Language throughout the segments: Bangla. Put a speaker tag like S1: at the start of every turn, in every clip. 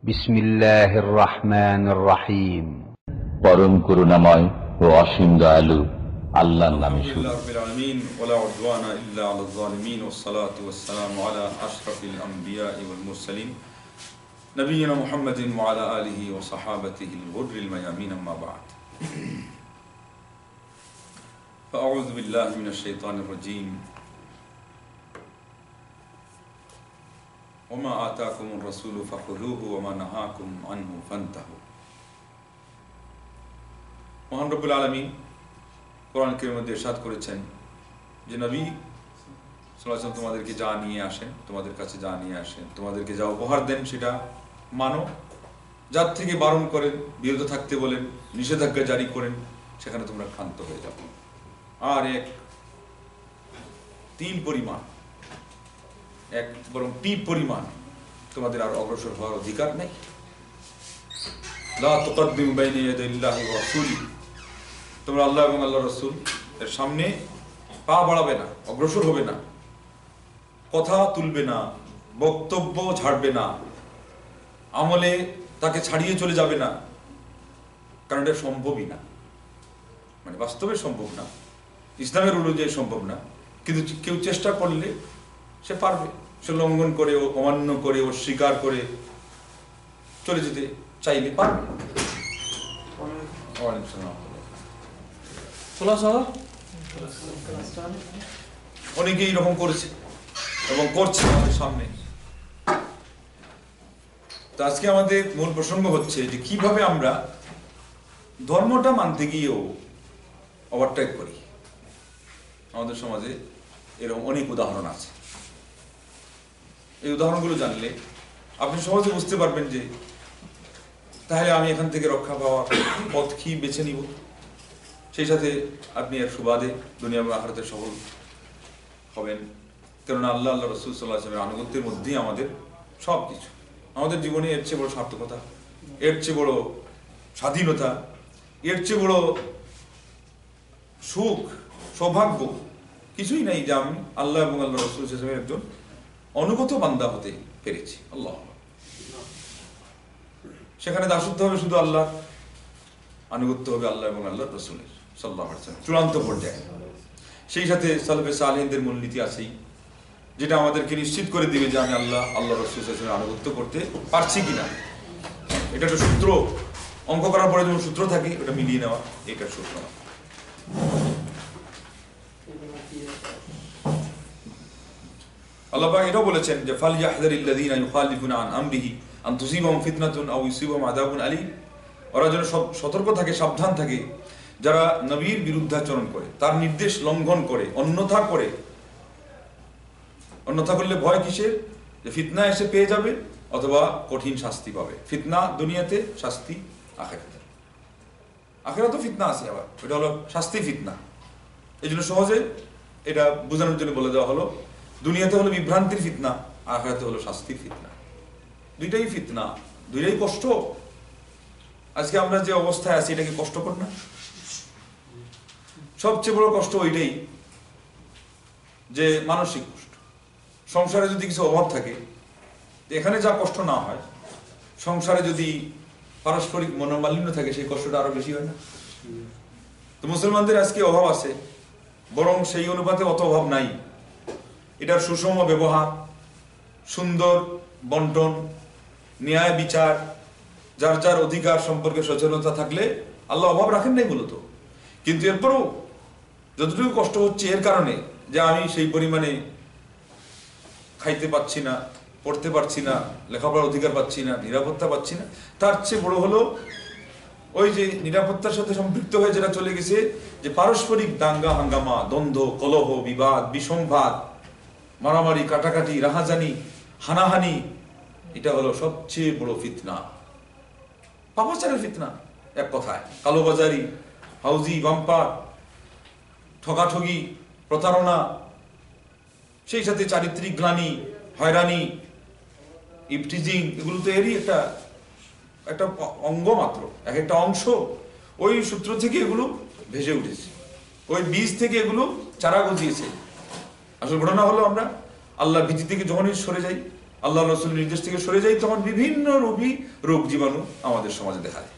S1: বিসমিল্লাহির রহমানির রহিম।
S2: পরম করুণাময় ও অসীম দয়ালু আল্লাহর নামে শুরু।
S3: রাব্বিল আলামিন ওয়ালা উদওয়ানা ইল্লা আলাল যালিমিন ওয়াসসালাতু ওয়াসসালামু আলা আশরাফিল আমবিয়াই ওয়াল মুরসালিন নবিয়িনা মুহাম্মাদিন ওয়া আলা আলিহি ওয়া সাহাবাতিহিল গুররিল মায়ামিন আম্মা বা'দ। ফাআউযু বিল্লাহি মিনাশ শাইতানির রাজীম। ওয়া মা আতাকুমুর রাসূলু ফাখুযুহু ওয়া মা নাহাকুম আনহু ফান্তাহু। মহান রব্বুল আলামিন কোরআন কারীমের মধ্যে ইরশাদ করেছেন যে নবী সাল্লাল্লাহু আলাইহি ওয়াসাল্লাম তোমাদেরকে যা নিয়ে আসেন, তোমাদের কাছে যা নিয়ে আসেন, তোমাদেরকে যা উপহার দেন সেটা মানো। যার থেকে বারণ করেন, বিরত থাকতে বলেন, নিষেধাজ্ঞা জারি করেন, সেখানে তোমরা ক্ষান্ত হয়ে যাবে। আর এক তিল পরিমাণ, এক বরং টিপ পরিমাণ তোমাদের আর অগ্রসর হওয়ার অধিকার নেই। লা তুকদ্দিমু বাইনা ইয়াদাইল্লাহি ওয়া রাসূলিহি, তোমরা আল্লাহ এবং আল্লাহ রাসূল এর সামনে পা বাড়াবে না, অগ্রসর হবে না, কথা তুলবে না, বক্তব্য ঝাড়বে না, আমলে তাকে ছাড়িয়ে চলে যাবে না, কারণ এটা সম্ভবই না, মানে বাস্তবে সম্ভব না, ইসলামের অনুযায়ী সম্ভব না। কিন্তু কেউ চেষ্টা করলে সে পারবে, সে লঙ্ঘন করে, ও অমান্য করে, ও স্বীকার করে চলে যেতে চাইলে পারবে। অনেকেই এরকম করেছে এবং করছে আমাদের সামনে। তো আজকে আমাদের মূল প্রসঙ্গ হচ্ছে যে কিভাবে আমরা ধর্মটা মানতে গিয়েও ওভারটেক করি। আমাদের সমাজে এরকম অনেক উদাহরণ আছে। এই উদাহরণগুলো জানলে আপনি সহজে বুঝতে পারবেন যে তাহলে আমি এখান থেকে রক্ষা পাওয়ার পথ কি বেছে নিব। সেই সাথে আপনি এর সুবাদে দুনিয়া এবং আখিরাতে সফল হবেন। কেননা আল্লাহ আল্লাহ রাসূল সাল্লাল্লাহু আলাইহি ওয়াসাল্লামের আনুগত্যের মধ্যেই আমাদের সব কিছু। আমাদের জীবনে এর চেয়ে বড় সার্থকতা, এর চেয়ে বড় স্বাধীনতা, এর চেয়ে বড় সুখ, সৌভাগ্য কিছুই নাই যে আমি আল্লাহ এবং আল্লাহ রাসূল সাল্লাল্লাহু আলাইহি ওয়াসাল্লামের একজন অনুগত বান্দা হতে পেরেছি। আল্লাহ, সেখানে দাসত্ব হবে শুধু আল্লাহ, আনুগত্য হবে আল্লাহ এবং আল্লাহ রাসূলের সাল্লাল্লাহু আলাইহি ওয়াসাল্লাম চূড়ান্ত পর্যায়ে। সেই সাথে সালফে সালেহীনদের মূলনীতি আছেই, যেটা আমাদেরকে নিশ্চিত করে দিবে যে আমি আল্লাহ রাসূল সাল্লাল্লাহু আলাইহি ওয়াসাল্লামের আনুগত্য করতে পারছি কিনা। এটা একটা সূত্র, অঙ্ক করার পরে যেমন সূত্র থাকে ওটা মিলিয়ে নেওয়া, এটা সূত্র। আল্লাহ পাক এটাও বলেছেন যে ফালইয়াহযারিল্লাযীনা ইউখালিফুনা আন আমরিহি আন তুসিবাহুম ফিতনাতুন আও ইউসিবাহুম আযাবুন আলীম। ওরা যেন সতর্ক থাকে, সাবধান থাকে যারা নবীর বিরুদ্ধাচরণ করে, তার নির্দেশ লঙ্ঘন করে, অন্যথা করে। অন্যথা করলে ভয় কিসের? যে ফিতনা এসে পেয়ে যাবে অথবা কঠিন শাস্তি পাবে। ফিতনা দুনিয়াতে, শাস্তি আখিরাতে। আখিরাতেও ফিতনা আছে, আবার এটা হলো শাস্তি ফিতনা। এই জন্য সহজে এটা বোঝানোর জন্য বলে দেওয়া হলো, দুনিয়াতে হলো বিভ্রান্তির ফিতনা, আখিরাতে হলো শাস্তির ফিতনা। দুইটাই ফিতনা, দুইটাই কষ্ট। আজকে আমরা যে অবস্থায় আছি এটা কি কষ্টকর না? সবচেয়ে বড় কষ্ট ওইটাই যে মানসিক কষ্ট। সংসারে যদি কিছু অভাব থাকে, এখানে যা কষ্ট না হয়, সংসারে যদি পারস্পরিক মনোমালিন্য থাকে সেই কষ্টটা আরো বেশি হয় না? তো মুসলমানদের আজকে অভাব আছে, বরং সেই অনুপাতে অত অভাব নাই। এটার সুষম ব্যবহার, সুন্দর বন্টন, ন্যায় বিচার, যার যার অধিকার সম্পর্কে সচেতনতা থাকলে আল্লাহ অভাব রাখেন নাই মূলত। কিন্তু এরপরও যতটুকু কষ্ট হচ্ছে এর কারণে যে আমি সেই পরিমাণে খাইতে পাচ্ছি না, পড়তে পারছি না, লেখাপড়ার অধিকার পাচ্ছি না, নিরাপত্তা পাচ্ছি না, তার চেয়ে বড় হলো ওই যে নিরাপত্তার সাথে সম্পৃক্ত হয়ে যেটা চলে গেছে যে পারস্পরিক দাঙ্গা হাঙ্গামা, দ্বন্দ্ব, কলহ, বিবাদ, বিসংবাদ, মারামারি, কাটাকাটি, রাহাজানি, হানাহানি। এটা হলো সবচেয়ে বড় ফিতনা, পাপাচারের ফিতনা। এক কথায় কালোবাজারি, হাউজি বাম্পার, ঠগাঠগি, প্রতারণা, সেই সাথে চারিত্রিক গ্লানি, হয়রানি, ইফটিজিং, এগুলো তো এরই একটা একটা অঙ্গ মাত্র, এক একটা অংশ। ওই সূত্র থেকে এগুলো ভেসে উঠেছে, ওই বীজ থেকে এগুলো চারা গজিয়েছে। আসল ঘটনা হলো আমরা আল্লাহ ভীতি থেকে যখনই সরে যাই, আল্লাহ রসুলের নির্দেশ থেকে সরে যাই, তখন বিভিন্ন রোগ জীবাণু আমাদের সমাজে দেখা যায়।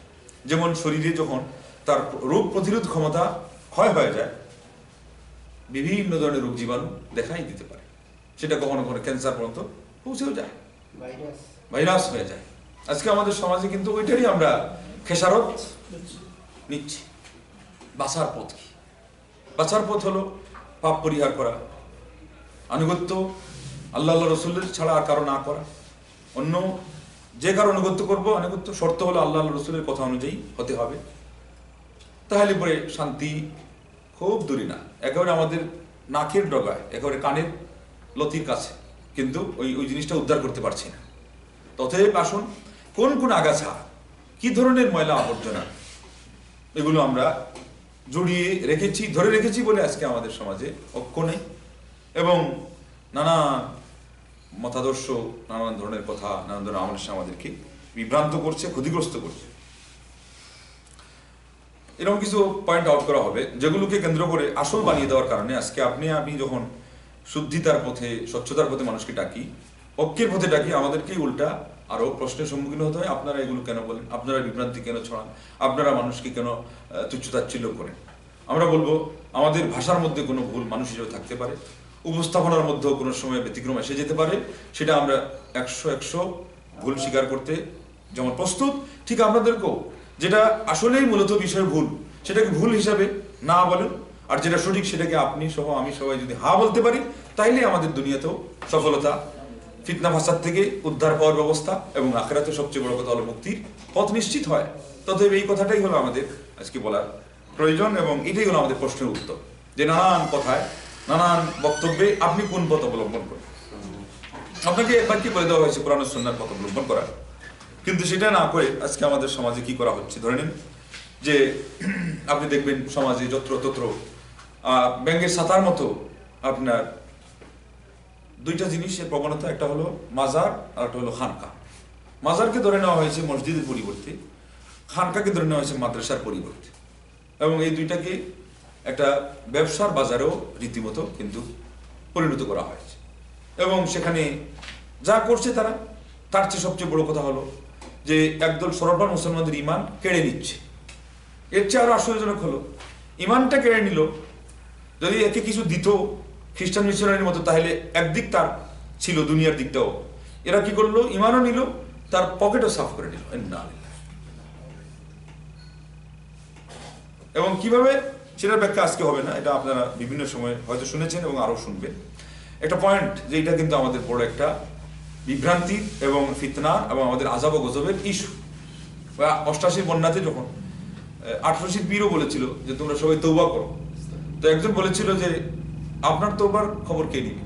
S3: যেমন শরীরে যখন তার রোগ প্রতিরোধ ক্ষমতা ক্ষয় হয়ে যায়, বিভিন্ন ধরনের রোগ জীবাণু দেখাই দিতে পারে। সেটা কখনো কখনো ক্যান্সার পর্যন্ত পৌঁছেও যায়, ভাইরাস হয়ে যায়। আজকে আমাদের সমাজে কিন্তু ওইটারই আমরা খেসারত নিচ্ছি। বাঁচার পথ কি? বাঁচার পথ হলো পাপ পরিহার করা, আনুগত্য আল্লাহ রসুলের ছাড়া আর কারো না করা। অন্য যে কারো আনুগত্য করবো, আনুগত্য শর্ত হলো আল্লাহ রসুলের কথা অনুযায়ী হতে হবে। তাহলে পরে শান্তি খুব দূরে না, একেবারে আমাদের নাকের ডগায়, একেবারে কানের লতির কাছে, কিন্তু ওই জিনিসটা উদ্ধার করতে পারছি না। তথাপি আসুন, কোন কোন আগাছা, কি ধরনের ময়লা আবর্জনা, এগুলো আমরা জড়িয়ে রেখেছি, ধরে রেখেছি বলে আজকে আমাদের সমাজে ঐক্য নেই, এবং নানা মতাদর্শ, নানান ধরনের কথা, নানান ধরনের আমল আমাদেরকে বিভ্রান্ত করছে, ক্ষতিগ্রস্ত করছে। এরকম কিছু পয়েন্ট আউট করা হবে, যেগুলোকে কেন্দ্র করে আসল বানিয়ে দেওয়ার কারণে আজকে আমি যখন শুদ্ধিতার পথে, স্বচ্ছতার পথে মানুষকে ডাকি, ঐক্যের পথে ডাকি, আমাদেরকেই উল্টা আরো প্রশ্নের সম্মুখীন হতে হয়। আপনারা এগুলো কেন বলেন? আপনারা বিভ্রান্তি কেন ছড়ান? আপনারা মানুষকে কেন তুচ্ছতাচ্ছিল্য করেন? আমরা বলবো, আমাদের ভাষার মধ্যে কোনো ভুল মানুষ হিসেবে থাকতে পারে, উপস্থাপনার মধ্যেও কোনো সময় ব্যতিক্রম এসে যেতে পারে। সেটা আমরা 100 ভুল স্বীকার করতে যেমন প্রস্তুত, ঠিক আপনাদেরকেও যেটা আসলেই মূলত বিষয় ভুল, সেটাকে ভুল হিসাবে না বলেন, আর যেটা সঠিক সেটাকে আপনি সহ আমি সবাই যদি হা বলতে পারি, তাইলে আমাদের দুনিয়াতেও সফলতা, ফিতনা ফাসাদ থেকে উদ্ধার পাওয়ার ব্যবস্থা, এবং আখিরাতে সবচেয়ে বড় কথা হলো মুক্তির পথ নিশ্চিত হয়। তথাপি এই কথাটাই হলো আমাদের আজকে বলার প্রয়োজন, এবং এটাই হলো আমাদের প্রশ্নের উত্তর, যে নানান কথায়, নানান বক্তব্যে আপনি কোন পথ অবলম্বন করেন। আপনাকে একবার কি বলে দেওয়া হয়েছে কোরআন ও সুন্নাহর পথ অবলম্বন করা, কিন্তু সেটা না করে আজকে আমাদের সমাজে কি করা হচ্ছে? ধরে নিন যে আপনি দেখবেন সমাজে যত্রতত্র ব্যাঙের ছাতার মতো আপনার দুইটা জিনিসের প্রবণতা, একটা হলো মাজার আর একটা হলো খানকা। মাজারকে ধরে নেওয়া হয়েছে মসজিদের পরিবর্তে, খানকাকে ধরে নেওয়া হয়েছে মাদ্রাসার পরিবর্তে, এবং এই দুইটাকে একটা ব্যবসার বাজারেও রীতিমতো কিন্তু পরিণত করা হয়েছে। এবং সেখানে যা করছে তারা, তার চেয়ে সবচেয়ে বড় কথা হলো যে একদল সরলপাল মুসলমানদের ইমান কেড়ে নিচ্ছে। এর চেয়ে আরো আশ্চর্যজনক হলো, ইমানটা কেড়ে নিল, যদি একে কিছু দিত খ্রিস্টান মিশনারির মতো, তাহলে একদিক তার ছিল, দুনিয়ার দিকটাও। এরা কি করলো? ইমানও নিল, তার পকেটও সাফ করে নিল। এবং কিভাবে, সেটার ব্যাখ্যা আজকে হবে না, এটা আপনারা বিভিন্ন সময় হয়তো শুনেছেন এবং আরো শুনবেন। একটা পয়েন্ট যে এটা কিন্তু আমাদের বড় একটা বিভ্রান্তি এবং ফিতনা এবং আমাদের আযাব ও গজবের ইস্যু। 88 বন্যাতে যখন 18 পীরও বলেছিল যে তোমরা সবাই তওবা করো, তো একজন বলেছিল যে আপনার তওবার খবর কে নিবে?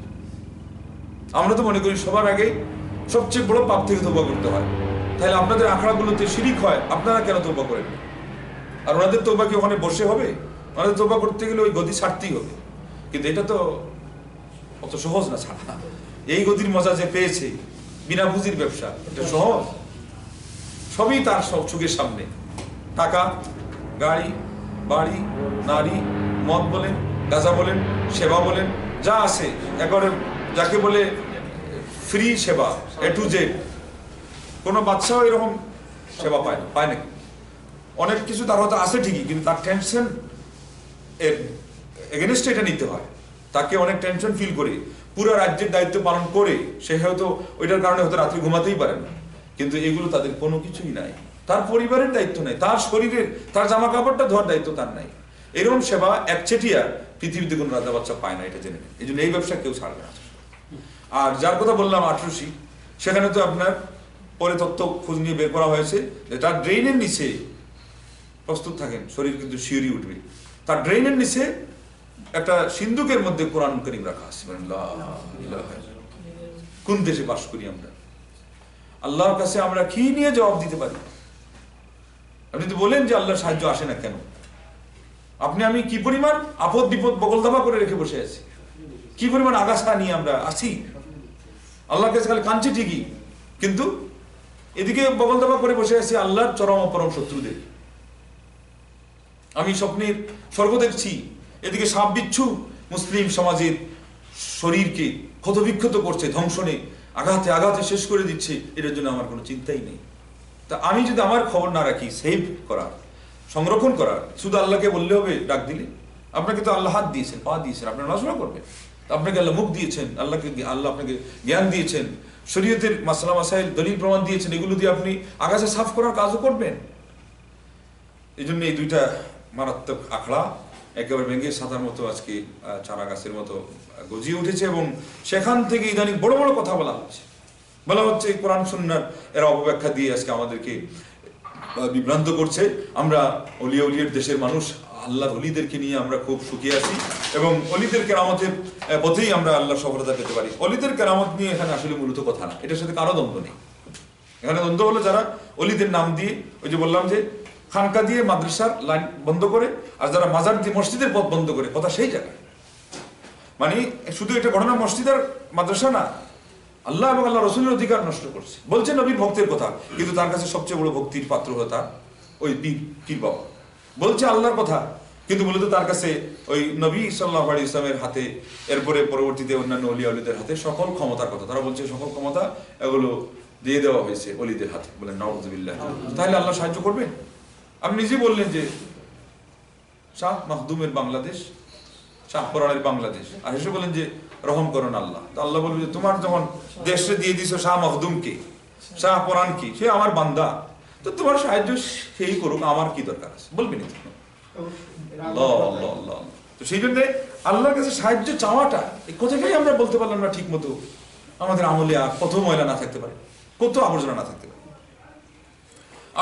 S3: আমরা তো মনে করি সবার আগে সবচেয়ে বড় পাপ থেকে তওবা করতে হয়, তাহলে আপনাদের আখড়াগুলোতে শিরিক হয়, আপনারা কেন তওবা করেন? আর ওনাদের তওবা কি ওখানে বসে হবে? ওনাদের তওবা করতে গেলে ওই গদি ছাড়তেই হবে। কিন্তু এটা তো অত সহজ না ছাড়া। এই গদির মজা যে পেয়েছে, বিনা পুঁজির ব্যবসা, এটা সহজ? সবই তার সব চোখের সামনে, টাকা, গাড়ি, বাড়ি, নারী, মদ বলেন, গাঁজা বলেন, সেবা বলেন, যা আছে একেবারে যাকে বলে ফ্রি সেবা, A to Z। কোনো বাচ্চাও এরকম সেবা পায় না। অনেক কিছু তার হয়তো আছে ঠিকই, কিন্তু তার টেনশন এগেনস্টে এটা নিতে হয়। তাকে অনেক টেনশন ফিল করে পুরো রাজ্যের দায়িত্ব পালন করে সে হয়তো ওইটার কারণে হয়তো রাত্রি ঘুমাতেই পারে না, কিন্তু এগুলো তাদের কোনো কিছুই নাই। তার পরিবারের দায়িত্ব নেই, তার শরীরের, তার জামা কাপড়টা ধোয়ার দায়িত্ব তার নাই। এরকম সেবা একচেটিয়া পৃথিবীতে কোনো রাজা বাচ্চা পায় না, এটা জেনে নেন। এই জন্য এই ব্যবসা কেউ ছাড়বে না। আর যার কথা বললাম 88, সেখানে তো আপনার পরে তথ্য খোঁজ নিয়ে বের করা হয়েছে যে তার ড্রেনের নিচে, প্রস্তুত থাকেন, শরীর কিন্তু শিউরি উঠবে, তার ড্রেনের নিচে একটা সিন্ধুকের মধ্যে কোরআন কারীম রাখা আছে। কোন দেশে বাস করি আমরা? আল্লাহর কাছে আমরা কি নিয়ে জবাব দিতে পারি? আপনি তো বলেন যে আল্লাহর সাহায্য আসে না কেন? আমি কি পরিমাণ আপদ বিপদ বগল দাবা করে রেখে বসে আছি, কি পরিমাণ আগাছা নিয়ে আমরা আছি। আল্লাহর কাছে খালি কাঁদছি ঠিকই, কিন্তু এদিকে বগল দাবা করে বসে আছি আল্লাহর চরম অপরম শত্রুদের। আমি স্বপ্নের স্বর্গ দেখছি, এদিকে সাপ বিচ্ছু মুসলিম সমাজের শরীরকে ক্ষতবিক্ষত করছে, ধ্বংসনে আঘাতে আঘাতে শেষ করে দিচ্ছে, এটার জন্য আমার কোনো চিন্তাই নেই। তা আমি যদি আমার খবর না রাখি, সেভ করার, সংরক্ষণ করার, শুধু আল্লাহকে বললে হবে ডাক দিলে? আপনাকে তো আল্লাহ হাত দিয়েছেন, পা দিয়েছেন, আপনার নড়াচড়া করবেন। আপনাকে আল্লাহ মুখ দিয়েছেন, আল্লাহ আপনাকে জ্ঞান দিয়েছেন, শরীয়তের মাসলা মাসাইল দলিল প্রমাণ দিয়েছেন, এগুলো দিয়ে আপনি আগাছা সাফ করার কাজও করবেন। এই জন্য এই দুইটা মারাত্মক আখড়া একেবারে ভেঙে সাদার মতো আজকে চারা গাছের মতো গজিয়ে উঠেছে, এবং সেখান থেকে ইদানিং বড় বড় কথা বলা হচ্ছে কোরআন সুন্নাহর এরা অপব্যাখ্যা দিয়ে আজকে আমাদেরকে বিভ্রান্ত করছে। আমরা অলিয়া উলিয়ার দেশের মানুষ, আল্লাহর অলিদেরকে নিয়ে আমরা খুব সুখী আছি, এবং অলিদের কেরামতের পথেই আমরা আল্লাহর সফলতা পেতে পারি। অলিদের কেরামত নিয়ে এখানে আসলে মূলত কথা না, এটার সাথে কারো দ্বন্দ্ব নেই। এখানে দ্বন্দ্ব হলো যারা অলিদের নাম দিয়ে, ওই যে বললাম যে খানকা দিয়ে মাদ্রাসার লাইন বন্ধ করে, আর যারা মাজার দিয়ে মসজিদের পথ বন্ধ করে, কথা সেই জায়গায়। মানে শুধু এটা ঘটনা মসজিদ আর মাদ্রাসা না, আল্লাহ এবং আল্লাহ রসুলের অধিকার নষ্ট করছে। বলছে নবীর ভক্তের কথা, কিন্তু তার কাছে সবচেয়ে বড় ভক্তির পাত্র হলো তার ওই পীর বাবা। বলছে আল্লাহর কথা, কিন্তু মূলত তার কাছে ওই নবী সাল্লাল্লাহু আলাইহি ওয়াসাল্লামের হাতে, এরপরে পরবর্তীতে অন্যান্য অলিয়া উলিদের হাতে সকল ক্ষমতার কথা। তারা বলছে সকল ক্ষমতা এগুলো দিয়ে দেওয়া হয়েছে অলিদের হাতে। বলেন নাউযুবিল্লাহ। তাহলে আল্লাহ সাহায্য করবেন? আপনি নিজে বললেন যে শাহ মাহদুমের বাংলাদেশ, শাহপরানের বাংলাদেশ, আর এসে বলেন যে রহম করুন আল্লাহ। তো আল্লাহ বলবে যে তোমার যখন দেশে দিয়ে দিছো শাহ মাহদুমকে, শাহপরানকে, সে আমার বান্দা, তো তোমার সাহায্য সেই করুক, আমার কি দরকার আছে? বলবেন তো সেই জন্য আল্লাহর কাছে সাহায্য চাওয়াটা, এই কথাটাই আমরা বলতে পারলাম না ঠিক মতো। আমাদের আমলে আর কত ময়লা না থাকতে পারে, কত আবর্জনা না থাকতে পারে।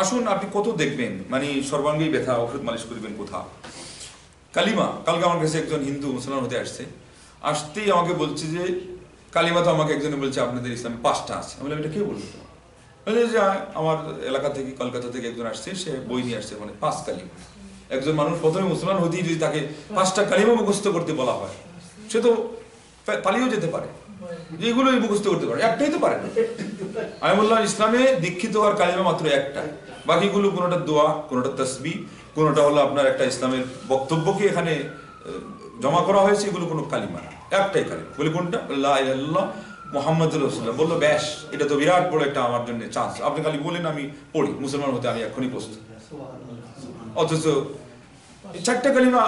S3: আসুন, আপনি কত দেখবেন মানে সর্বাঙ্গেই ব্যথা, ওষুধ মালিশ করবেন কোথাও। কালিমা, কালকে আমার কাছে একজন হিন্দু মুসলমান হতে আসতেই আমাকে বলছে যে কালিমা তো আমাকে একজনে বলছে আপনাদের ইসলামে 5টা আছে। আমি বললাম এটা কে বললো? যে আমার এলাকা থেকে, কলকাতা থেকে একজন আসছে, সে বই নিয়ে আসছে, মানে 5 কালিমা। একজন মানুষ প্রথমে মুসলমান হতেই যদি তাকে 5টা কালিমা মুখস্থ করতে বলা হয়, সে তো পালিয়েও যেতে পারে, এগুলোই মুখস্থ করতে পারে, একটাই তো পারে না। আমি বললাম ইসলামে দীক্ষিত হওয়ার কালিমা মাত্র একটা, বাকিগুলো কোনোটা দোয়া, কোনোটা তাসবিহ, কোনোটা হলো আপনার একটা ইসলামের বক্তব্যকে এখানে জমা করা হয়েছে, এগুলো কোনো কালিমা না, একটাই কালিমা। বলে কোনটা? লা ইলাহা ইল্লাল্লাহ মুহাম্মাদুর রাসূলুল্লাহ। বললো ব্যাস, এটা তো বিরাট বড় একটা আমার জন্য চান্স, আপনি খালি বলেন আমি পড়ি, মুসলমান হতে আমি এখনই প্রস্তুত। অথচ 4টা কালিমা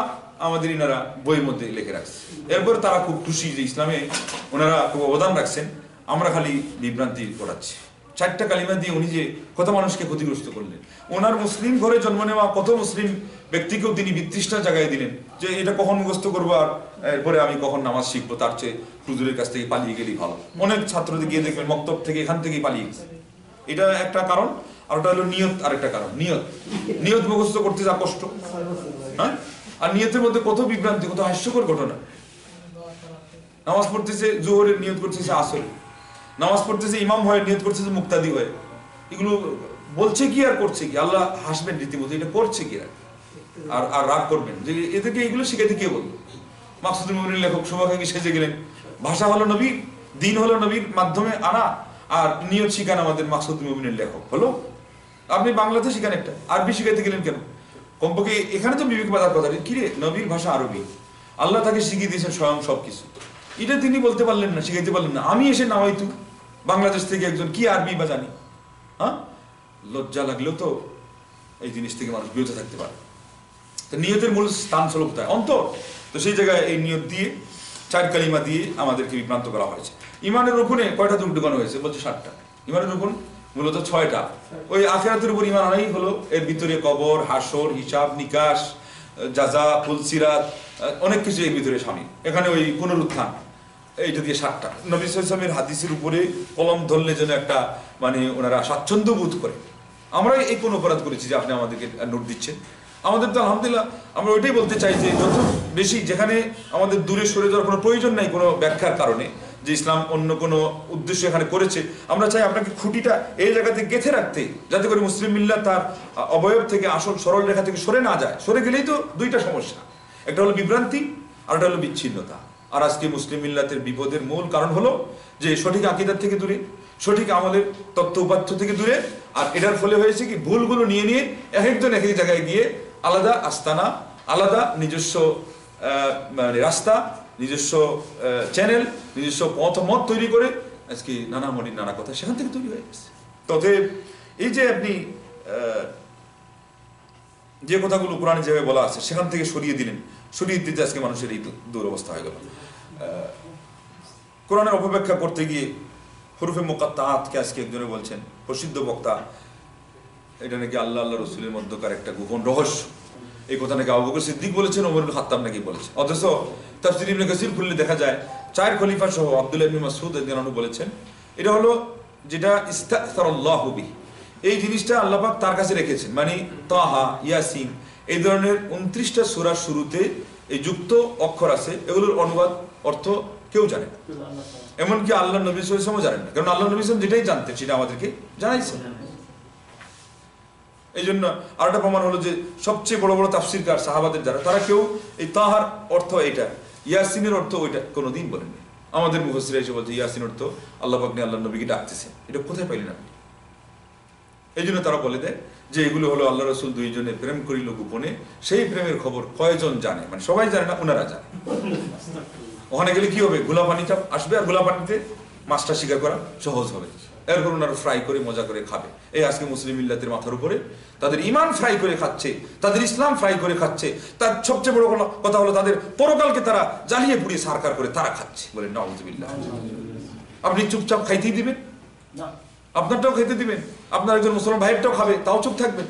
S3: আমাদের ইনারা বইয়ের মধ্যে লিখে রাখছে। এরপর তারা খুব খুশি যে ইসলামে ওনারা খুব অবদান রাখছেন, আমরা খালি বিভ্রান্তি করাচ্ছি। 4টা কালিমা দিয়ে উনি যে কত মানুষকে ক্ষতিগ্রস্ত করলেন। ওনার মুসলিম ঘরে জন্ম নেওয়া কত মুসলিম ব্যক্তিকেও তিনি বিতৃষ্ণা জায়গায় দিলেন যে এটা কখন মুখস্থ করবো, আর এরপরে আমি কখন নামাজ শিখবো, তার চেয়ে হুজুরের কাছ থেকে পালিয়ে গেলেই ভালো। অনেক ছাত্রদের গিয়ে দেখবেন মক্তব থেকে এখান থেকেই পালিয়ে গেছে। এটা একটা কারণ। আর ওটা হলো নিয়ত, আরেকটা কারণ। নিয়ত মুখস্থ করতে যা কষ্ট, হ্যাঁ, আর নিয়তের মধ্যে কত বিভ্রান্তি, কত হাস্যকর ঘটনা। নামাজ পড়তেছে জোহরের, নিয়ত করতেছে আসরে। নামাজ পড়তেছে ইমাম হয়ে, নিয়ত করতেছে মুক্তাদি হয়ে। এগুলো বলছে কি আর করছে কি? আল্লাহ হাসবেন রীতিমতো, এটা করছে কি আর রাগ করবেন যে এদেরকে এগুলো শিখাইতে কে বলবো? মাকসুদুল মুমিনের লেখক শুভাকাঙ্ক্ষী সেজে গেলেন। ভাষা হলো নবীর, দিন হলো নবীর মাধ্যমে আনা, আর নিয়ত শিখান আমাদের মাকসুদুল মুমিনের লেখক হলো। আপনি বাংলাতে শিখান একটা, আরবি শিখাইতে গেলেন কেন? কমপক্ষে এখানে তো বিবেক বাজার কথা, কিরে নবীর ভাষা আরবি, আল্লাহ তাকে শিখিয়ে দিয়েছেন স্বয়ং সবকিছু, এটা তিনি বলতে পারলেন না, শিখাইতে পারলেন না। আমি এসে নামাইতু বাংলাদেশ থেকে একজন, কি আরবি বা জানি? হ্যাঁ, লজ্জা লাগলেও তো এই জিনিস থেকে মানুষ বিরত থাকতে পারে। তো নিয়তের মূল স্থান ছিল কোথায়? অন্তর। তো সেই জায়গায় এই নিয়ত দিয়ে, 4 কালিমা দিয়ে আমাদেরকে বিভ্রান্ত করা হয়েছে। ইমানের রুকুনে কয়টা যুগ ঢুকানো হয়েছে? বলছে 7টা। ইমানের রুকুন মূলত 6টা। ওই আখিরাতের উপর ইমান আনাই হলো, এর ভিতরে কবর, হাসর, হিসাব নিকাশ, জাযা, ফুলসিরাত, অনেক কিছু এর ভিতরে শামিল। এখানে ওই পুনরুত্থান, এইটা দিয়ে 7টা। নবী সাল্লাল্লাহু আলাইহি ওয়াসাল্লামের হাদিসের উপরে কলম ধরলে যেন একটা মানে ওনারা স্বাচ্ছন্দ্য বোধ করে। আমরা এই কোন অপরাধ করেছি যে আপনি আমাদেরকে নোট দিচ্ছেন? আমাদের তো আলহামদুলিল্লাহ, আমরা ওইটাই বলতে চাই যে যত বেশি যেখানে আমাদের দূরে সরে যাওয়ার কোনো প্রয়োজন নাই কোনো ব্যাখ্যার কারণে, যে ইসলাম অন্য কোনো উদ্দেশ্য এখানে করেছে, আমরা চাই আপনাকে খুঁটিটা এই জায়গাতে গেঁথে রাখতে, যাতে করে মুসলিম মিল্লাত তার অবয়ব থেকে, আসল সরল রেখা থেকে সরে না যায়। সরে গেলেই তো 2টা সমস্যা, একটা হলো বিভ্রান্তি আর একটা হলো বিচ্ছিন্নতা। আর আজকে মুসলিম মিল্লাতের বিপদের মূল কারণ হলো যে সঠিক আকীদার থেকে দূরে, সঠিক আমলের তথ্য উপাত্ত থেকে দূরে। আর এটার ফলে হয়েছে কি, ভুলগুলো নিয়ে এক একজন এক এক জায়গায় গিয়ে আলাদা আস্তানা, আলাদা নিজস্ব মানে রাস্তা, নিজস্ব চ্যানেল, নিজস্ব মত তৈরি করে আজকে নানা মনির নানা কথা সেখান থেকে তৈরি হয়ে গেছে। তবে এই যে আপনি যে কথাগুলো কোরআনে যেভাবে বলা আছে সেখান থেকে সরিয়ে দিলেন, সরিয়ে দিতে আজকে মানুষের এই দুরবস্থা হয়ে গেল। কোরআনের অপব্যাখ্যা করতে গিয়ে হরুফে মুকাত্তাআতকে আজকে একজনে বলছেন প্রসিদ্ধ বক্তা, এটা নাকি আল্লাহ আল্লাহ রসুলের মধ্যকার একটা গোপন রহস্য। এই কথা নাকি আবু বকর সিদ্দিক বলেছেন, ওমর খাত্তাব নাকি বলেছেন। অথচ তাফসীর ইবনে কাসির খুললে দেখা যায় 4 খলিফা সহ আব্দুল্লাহ ইবনে মাসউদ রাদিয়াল্লাহু আনহু বলেছেন এটা হলো যেটা ইস্তাগফারাল্লাহু বিহি, এই জিনিসটা আল্লাহ পাক তার কাছে রেখেছেন। মানে তাহা, ইয়াসিন এই ধরনের 29টা সূরার শুরুতে এই যুক্ত অক্ষর আছে, এগুলোর অনুবাদ অর্থ কেউ জানে না, এমনকি আল্লাহ নবী সাল্লাল্লাহু আলাইহি ওয়াসাল্লাম জানেন না। কারণ আল্লাহ নবী সাল্লাল্লাহু আলাইহি ওয়াসাল্লাম যেটাই জানতেন সেটা আমাদেরকে জানাইছেন। এই জন্য আরেকটা প্রমাণ হলো যে সবচেয়ে বড় বড় তাফসীরকার সাহাবাদের যারা, তারা কেউ এই তাহার অর্থ এটা, ইয়াসিনের অর্থ ওইটা কোনোদিন বলেননি। আমাদের মুফাসসিররা এসে বলছে ইয়াসিন অর্থ আল্লাহ পাক আল্লাহ নবীকে ডাকতেছেন। এটা কোথায় পাইলেন আপনি? এই জন্য তারা বলে দেয় যে এগুলো হলো আল্লাহ রসুল দুইজনে প্রেম করিল গোপনে, সেই প্রেমের খবর কয়জন জানে, মানে সবাই জানে না, ওনারা জানে। ওখানে গেলে কি হবে, গোলা পানি চাপ আসবে, আর গোলা পানিতে মাছটা শিকার করা সহজ হবে, এরপর ওনারা ফ্রাই করে মজা করে খাবে। এই আজকে মুসলিম মিল্লাতের মাথার উপরে তাদের ইমান ফ্রাই করে খাচ্ছে, তাদের ইসলাম ফ্রাই করে খাচ্ছে। তার সবচেয়ে বড় কথা হলো তাদের পরকালকে তারা জ্বালিয়ে পুড়িয়ে সারকার করে তারা খাচ্ছে। বলে নাউযুবিল্লাহ। আপনি চুপচাপ খাইতেই দিবেন? আপনারটাও খেতে দিবেন, আপনার একজন মুসলমান ভাইয়েরটাও খাবে, তাও চুপ থাকবেন?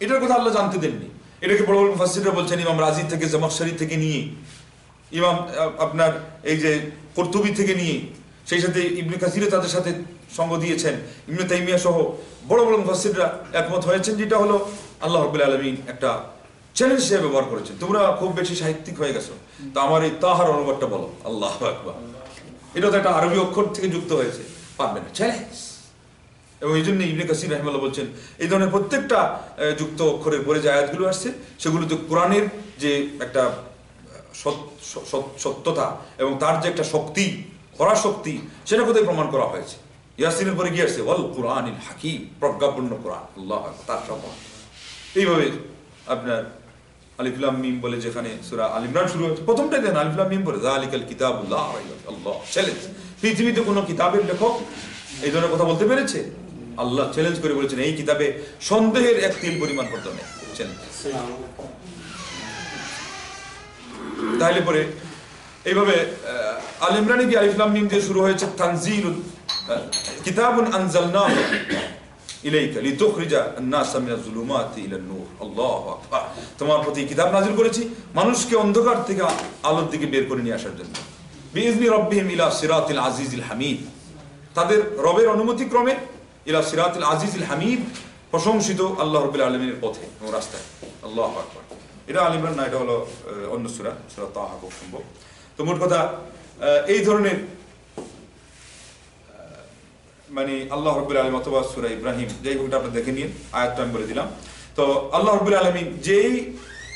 S3: এটার কথা আল্লাহ জানতে দেননি। এটাকে বড় বড় মুফাসসিররা বলছেন, ইমাম রাজি থেকে, জামাখশারি থেকে নিয়ে, ইমাম আপনার এই যে কুরতুবী থেকে নিয়ে, সেই সাথে ইবনে কাসির তাদের সাথে সঙ্গ দিয়েছেন, ইবনে তাইমিয়া সহ বড় বড় মুফাসসিররা একমত হয়েছেন যেটা হলো আল্লাহ রাব্বুল আলামিন একটা চ্যালেঞ্জ হিসেবে ব্যবহার করেছেন। তোমরা খুব বেশি সাহিত্যিক হয়ে গেছো, তো আমার এই তাহার অনুবাদটা বলো। আল্লাহু আকবার। এটা তো একটা আরবি অক্ষর থেকে যুক্ত হয়েছে, পারবে না, চ্যালেঞ্জ। এবং এই জন্য ইবনে কাসির রাহিমাহুল্লাহ বলছেন এই ধরনের প্রত্যেকটা যুক্ত অক্ষরের পরে যে আয়াতগুলো আসছে সেগুলোতে কোরআনের যে একটা সত্যতা এবং তার যে একটা শক্তি, পরাশক্তি, সেটা কোথায় প্রমাণ করা হয়েছে। ইয়াসিনের পরে গিয়ে আসছে ওয়াল কুরআনিল হাকিম, প্রজ্ঞাপূর্ণ কোরআন, আল্লাহ তার শপথ। এইভাবে আপনার আলিফ লাম মিম বলে যেখানে সূরা আল ইমরান শুরু হচ্ছে, প্রথমটাই দেন আলিফ লাম মিম বলে যালিকাল কিতাবুল লা রাইবা ফিহি, আল্লাহ চ্যালেঞ্জ। পৃথিবীতে কোনো কিতাবের লেখক এই ধরনের কথা বলতে পেরেছে? আল্লাহ চ্যালেঞ্জ করে বলেছেন এই কিতাবে সন্দেহের এক তিল পরিমাণ পর্যন্ত নেই। তাহলে পরে এইভাবে আল ইমরানে কি আলিফ লাম মিম দিয়ে শুরু হয়েছে তানজিলুল কিতাবুন আনজালনাহু ইলাইকা লিতুখরিজা আন-নাসা মিনাজ যুলুমাতি ইলান নূর, আল্লাহু আকবার। তোমার প্রতি কিতাব নাযিল করেছি মানুষকে অন্ধকার থেকে আলোর দিকে বের করে নিয়ে আসার জন্য। বিইজনি রাব্বিহিম ইলা সিরাতিল আজিজিল হামিদ, তাদের রবের অনুমতি ক্রমে ইলা সিরাতিল আজিজিল হামিদ, প্রশংসিত আল্লাহ রাব্বুল আলামিনের পথে এবং রাস্তায়। আল্লাহু আকবার। এটা আল ইমরান না, এটা হলো অন্য সূরা, সূরা তাহা খুব সম্ভব। তো মোট কথা এই ধরনের মানে আল্লাহ রাব্বুল আলামিন অথবা সূরা ইব্রাহিম, যেই হোক আপনারা দেখে নিন, আয়াতটা আমি বলে দিলাম। তো আল্লাহ রাব্বুল আলামিন যেই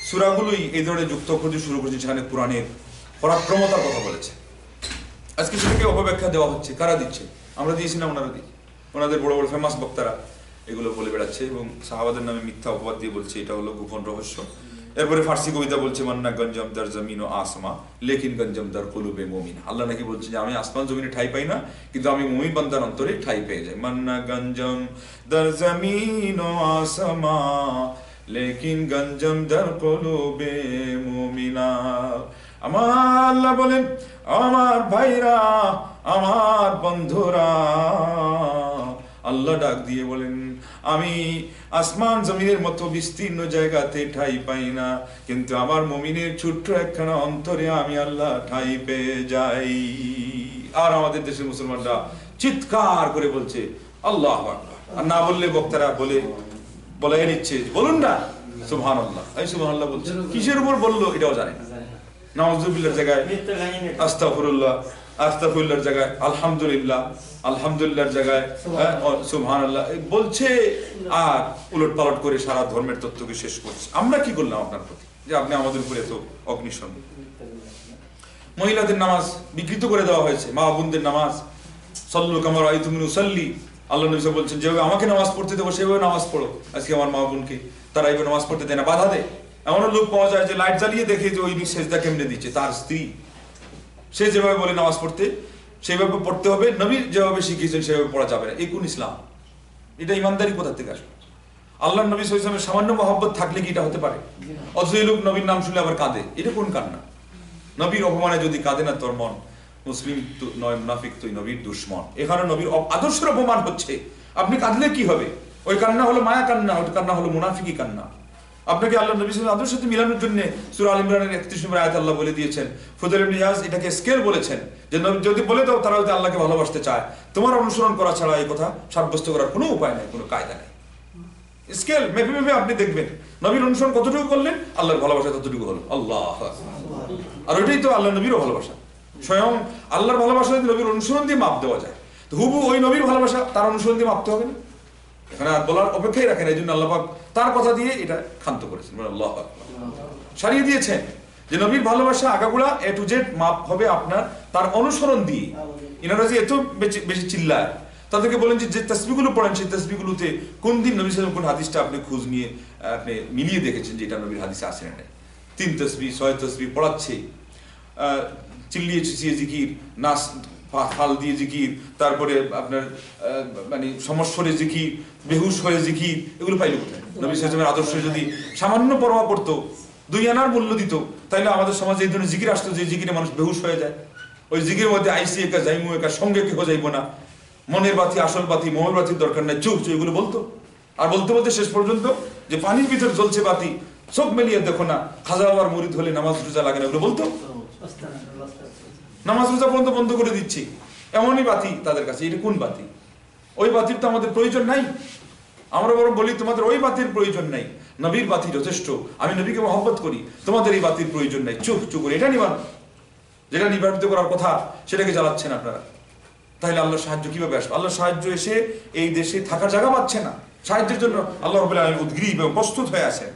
S3: সূরাগুলোই এই ধরনের যুক্ত অক্ষর শুরু করেছে সেখানে কোরআনের পরাক্রমতার কথা বলেছে। আজকে সেটাকে অপব্যাখ্যা দেওয়া হচ্ছে। কারা দিচ্ছে? আমরা দিয়েছি না ওনারা দিই? ওনাদের বড় বড় ফেমাস বক্তারা এগুলো বলে বেড়াচ্ছে এবং সাহাবাদের নামে মিথ্যা অপবাদ দিয়ে বলছে এটা হলো গোপন রহস্য। এরপরে ফার্সি কবিতা বলছে মান্না গঞ্জম দার জমিন ও আসমা লেকিন গঞ্জম দার কুলুবে মুমিন। আল্লাহ নাকি বলছে যে আমি আসমান জমিনে ঠাই পাই না, কিন্তু আমি মুমিন বান্দার অন্তরে ঠাই পেয়ে যাই। মান্না গঞ্জম দার জমিন ও আসমা লেকিন গঞ্জম দার কুলুবে মুমিনা। আমার আল্লাহ বলেন, আমার ভাইরা, আমার বন্ধুরা, আল্লাহ ডাক দিয়ে বলেন আমি আসমান জমিনের মতো বিস্তীর্ণ জায়গাতে ঠাই পাই না, কিন্তু আমার মুমিনের ছোট্ট একখানা অন্তরে আমি আল্লাহ ঠাই পেয়ে যাই। আর আমাদের দেশের মুসলমানরা চিৎকার করে বলছে আল্লাহু আকবার, আর না বললে বক্তারা বলে নিচ্ছে বলুন না সুবহানাল্লাহ। এই সুবহানাল্লাহ বলছে কিসের উপর বললো এটাও জানে না। নাউযুবিল্লাহর জায়গায় আস্তাগফিরুল্লাহ, আস্তাগফিরুল্লাহর জায়গায় আলহামদুলিল্লাহ, আলহামদুলিল্লাহর জায়গায় সুবহানাল্লাহ বলছে, আর উলট পালট করে সারা ধর্মের তত্ত্বকে শেষ করছে। আমরা কি করলাম আপনার প্রতি যে আপনি আমাদের উপরে এত অগ্নিশন? মহিলাদের নামাজ বিকৃত করে দেওয়া হয়েছে, মা বোনদের নামাজ সাল্লু কামা রাআইতুমুনি উসাল্লি, আল্লাহ নবী বলছেন যেভাবে আমাকে নামাজ পড়তে দেবো সেভাবে নামাজ পড়ো। আজকে আমার মা বোনকে তারা এইভাবে নামাজ পড়তে দেয় না, বাধা দেয়। এমনও লোক পাওয়া যায় যে লাইট জ্বালিয়ে দেখে যে ওই সেজদা কেমনে দিচ্ছে, তার স্ত্রী। সে যেভাবে বলে নামাজ পড়তে সেইভাবে পড়তে হবে, নবী যেভাবে শিখিয়েছেন সেভাবে পড়া যাবে না। এই কোন ইসলাম? এটা ইমানদারি কোথা থেকে আসবে? আল্লাহ নবী সাল্লাল্লাহু আলাইহি ওয়াসাল্লামের সামান্য মহব্বত থাকলে কি এটা হতে পারে? অথচ এই লোক নবীর নাম শুনলে আবার কাঁদে, এটা কোন কান্না? নবীর অপমানে যদি কাঁদে না তোর মন, মুসলিম নয় মুনাফিক, তুই নবীর দুশমন। এখানে নবীর আদর্শের অপমান হচ্ছে, আপনি কাঁদলে কি হবে? ওই কান্না হলো মায়া কান্না, ওই কান্না হলো মুনাফিকি কান্না। আপনাকে আল্লাহ নবী সাল্লাল্লাহু আলাইহি ওয়াসাল্লামের আদর্শের সাথে মিলানোর জন্য সূরা আল ইমরানের 31 নম্বর আয়াতে আল্লাহ বলে দিয়েছেন, ফুদাইল ইবনে ইয়াজ এটাকে স্কেল বলেছেন যে যদি বলে দাও তারা যদি আল্লাহকে ভালোবাসতে চায়, তোমার অনুসরণ করা ছাড়া এই কথা সাব্যস্ত করার কোনো উপায় নাই, কোনো কায়দা নেই। স্কেল মেপে মেপে আপনি দেখবেন নবীর অনুসরণ কতটুকু করলেন, আল্লাহর ভালোবাসা ততটুকু হলো। আল্লাহ, আর ওইটাই তো আল্লাহ নবীরও ভালোবাসা। স্বয়ং আল্লাহর ভালোবাসা যদি নবীর অনুসরণ দিয়ে মাপ দেওয়া যায়, তো হুবু ওই নবীর ভালোবাসা তার অনুসরণ দিয়ে মাপতে হবে না। এখানে আর বলার অপেক্ষাই রাখেন, এই জন্য আল্লাহ পাক তার কথা দিয়ে এটা ক্ষান্ত করেছেন, আল্লাহ সারিয়ে দিয়েছেন যে নবীর ভালোবাসা আগাগোড়া এ টু জেড মাপ হবে আপনার তার অনুসরণ দিয়ে। ইনারা যে এত বেশি চিল্লায়, তাদেরকে বলেন যে তাসবিহগুলো পড়েন, সেই তাসবিহগুলোতে কোন দিন নবী সাল্লাল্লাহু আলাইহি ওয়াসাল্লাম কোন হাদিসটা আপনি খোঁজ নিয়ে আপনি মিলিয়ে দেখেছেন যে এটা নবীর হাদিসে আছে না? 3 তাসবিহ 6 তাসবিহ পড়াচ্ছে, চিল্লিয়ে চিচিয়ে জিকির, নাচ ফাল দিয়ে জিকির, তারপরে আপনার মানে সমস্বরে জিকির, বেহুশ হয়ে জিকির, এগুলো পাইল কোথায়? নবী সাল্লাল্লাহু আলাইহি ওয়াসাল্লামের আদর্শ যদি সামান্য পরোয়া করতো, 2 আনার মূল্য দিত, তাইলে আমাদের সমাজে এই ধরনের জিকির আসতো যে জিকিরে মানুষ বেহুশ হয়ে যায়। ওই জিকিরের মধ্যে আইসি একা যাইমু একা সঙ্গে কেহ যাইব না, মনের বাতি আসল বাতি, মোমের বাতির দরকার নাই, চোখ চোখ, এগুলো বলতো। আর বলতে বলতে শেষ পর্যন্ত যে পানির ভিতর জ্বলছে বাতি, চোখ মেলিয়ে দেখো না, খাজা বাবার মুরিদ হলে নামাজ রোজা লাগে না, এগুলো বলতো। নামাজ রোজা পর্যন্ত বন্ধ করে দিচ্ছি, এমনই বাতি তাদের কাছে। এটা কোন বাতি? ওই বাতির তো আমাদের প্রয়োজন নাই। আমরা বরং বলি তোমাদের ওই বাতির প্রয়োজন নাই, নবীর বাতি যথেষ্ট, আমি নবীকে মহব্বত করি, তোমাদের এই বাতির প্রয়োজন নাই। চুপ চুপ করে এটা নিবান, যেটা নিবারিত করার কথা সেটাকে জ্বালাচ্ছেন আপনারা। তাহলে আল্লাহর সাহায্য কিভাবে আসবে? আল্লাহর সাহায্য এসে এই দেশে থাকার জায়গা পাচ্ছে না, সাহায্যের জন্য আল্লাহ রাব্বুল আলামিন উদ্গ্রীব এবং প্রস্তুত হয়ে আছেন।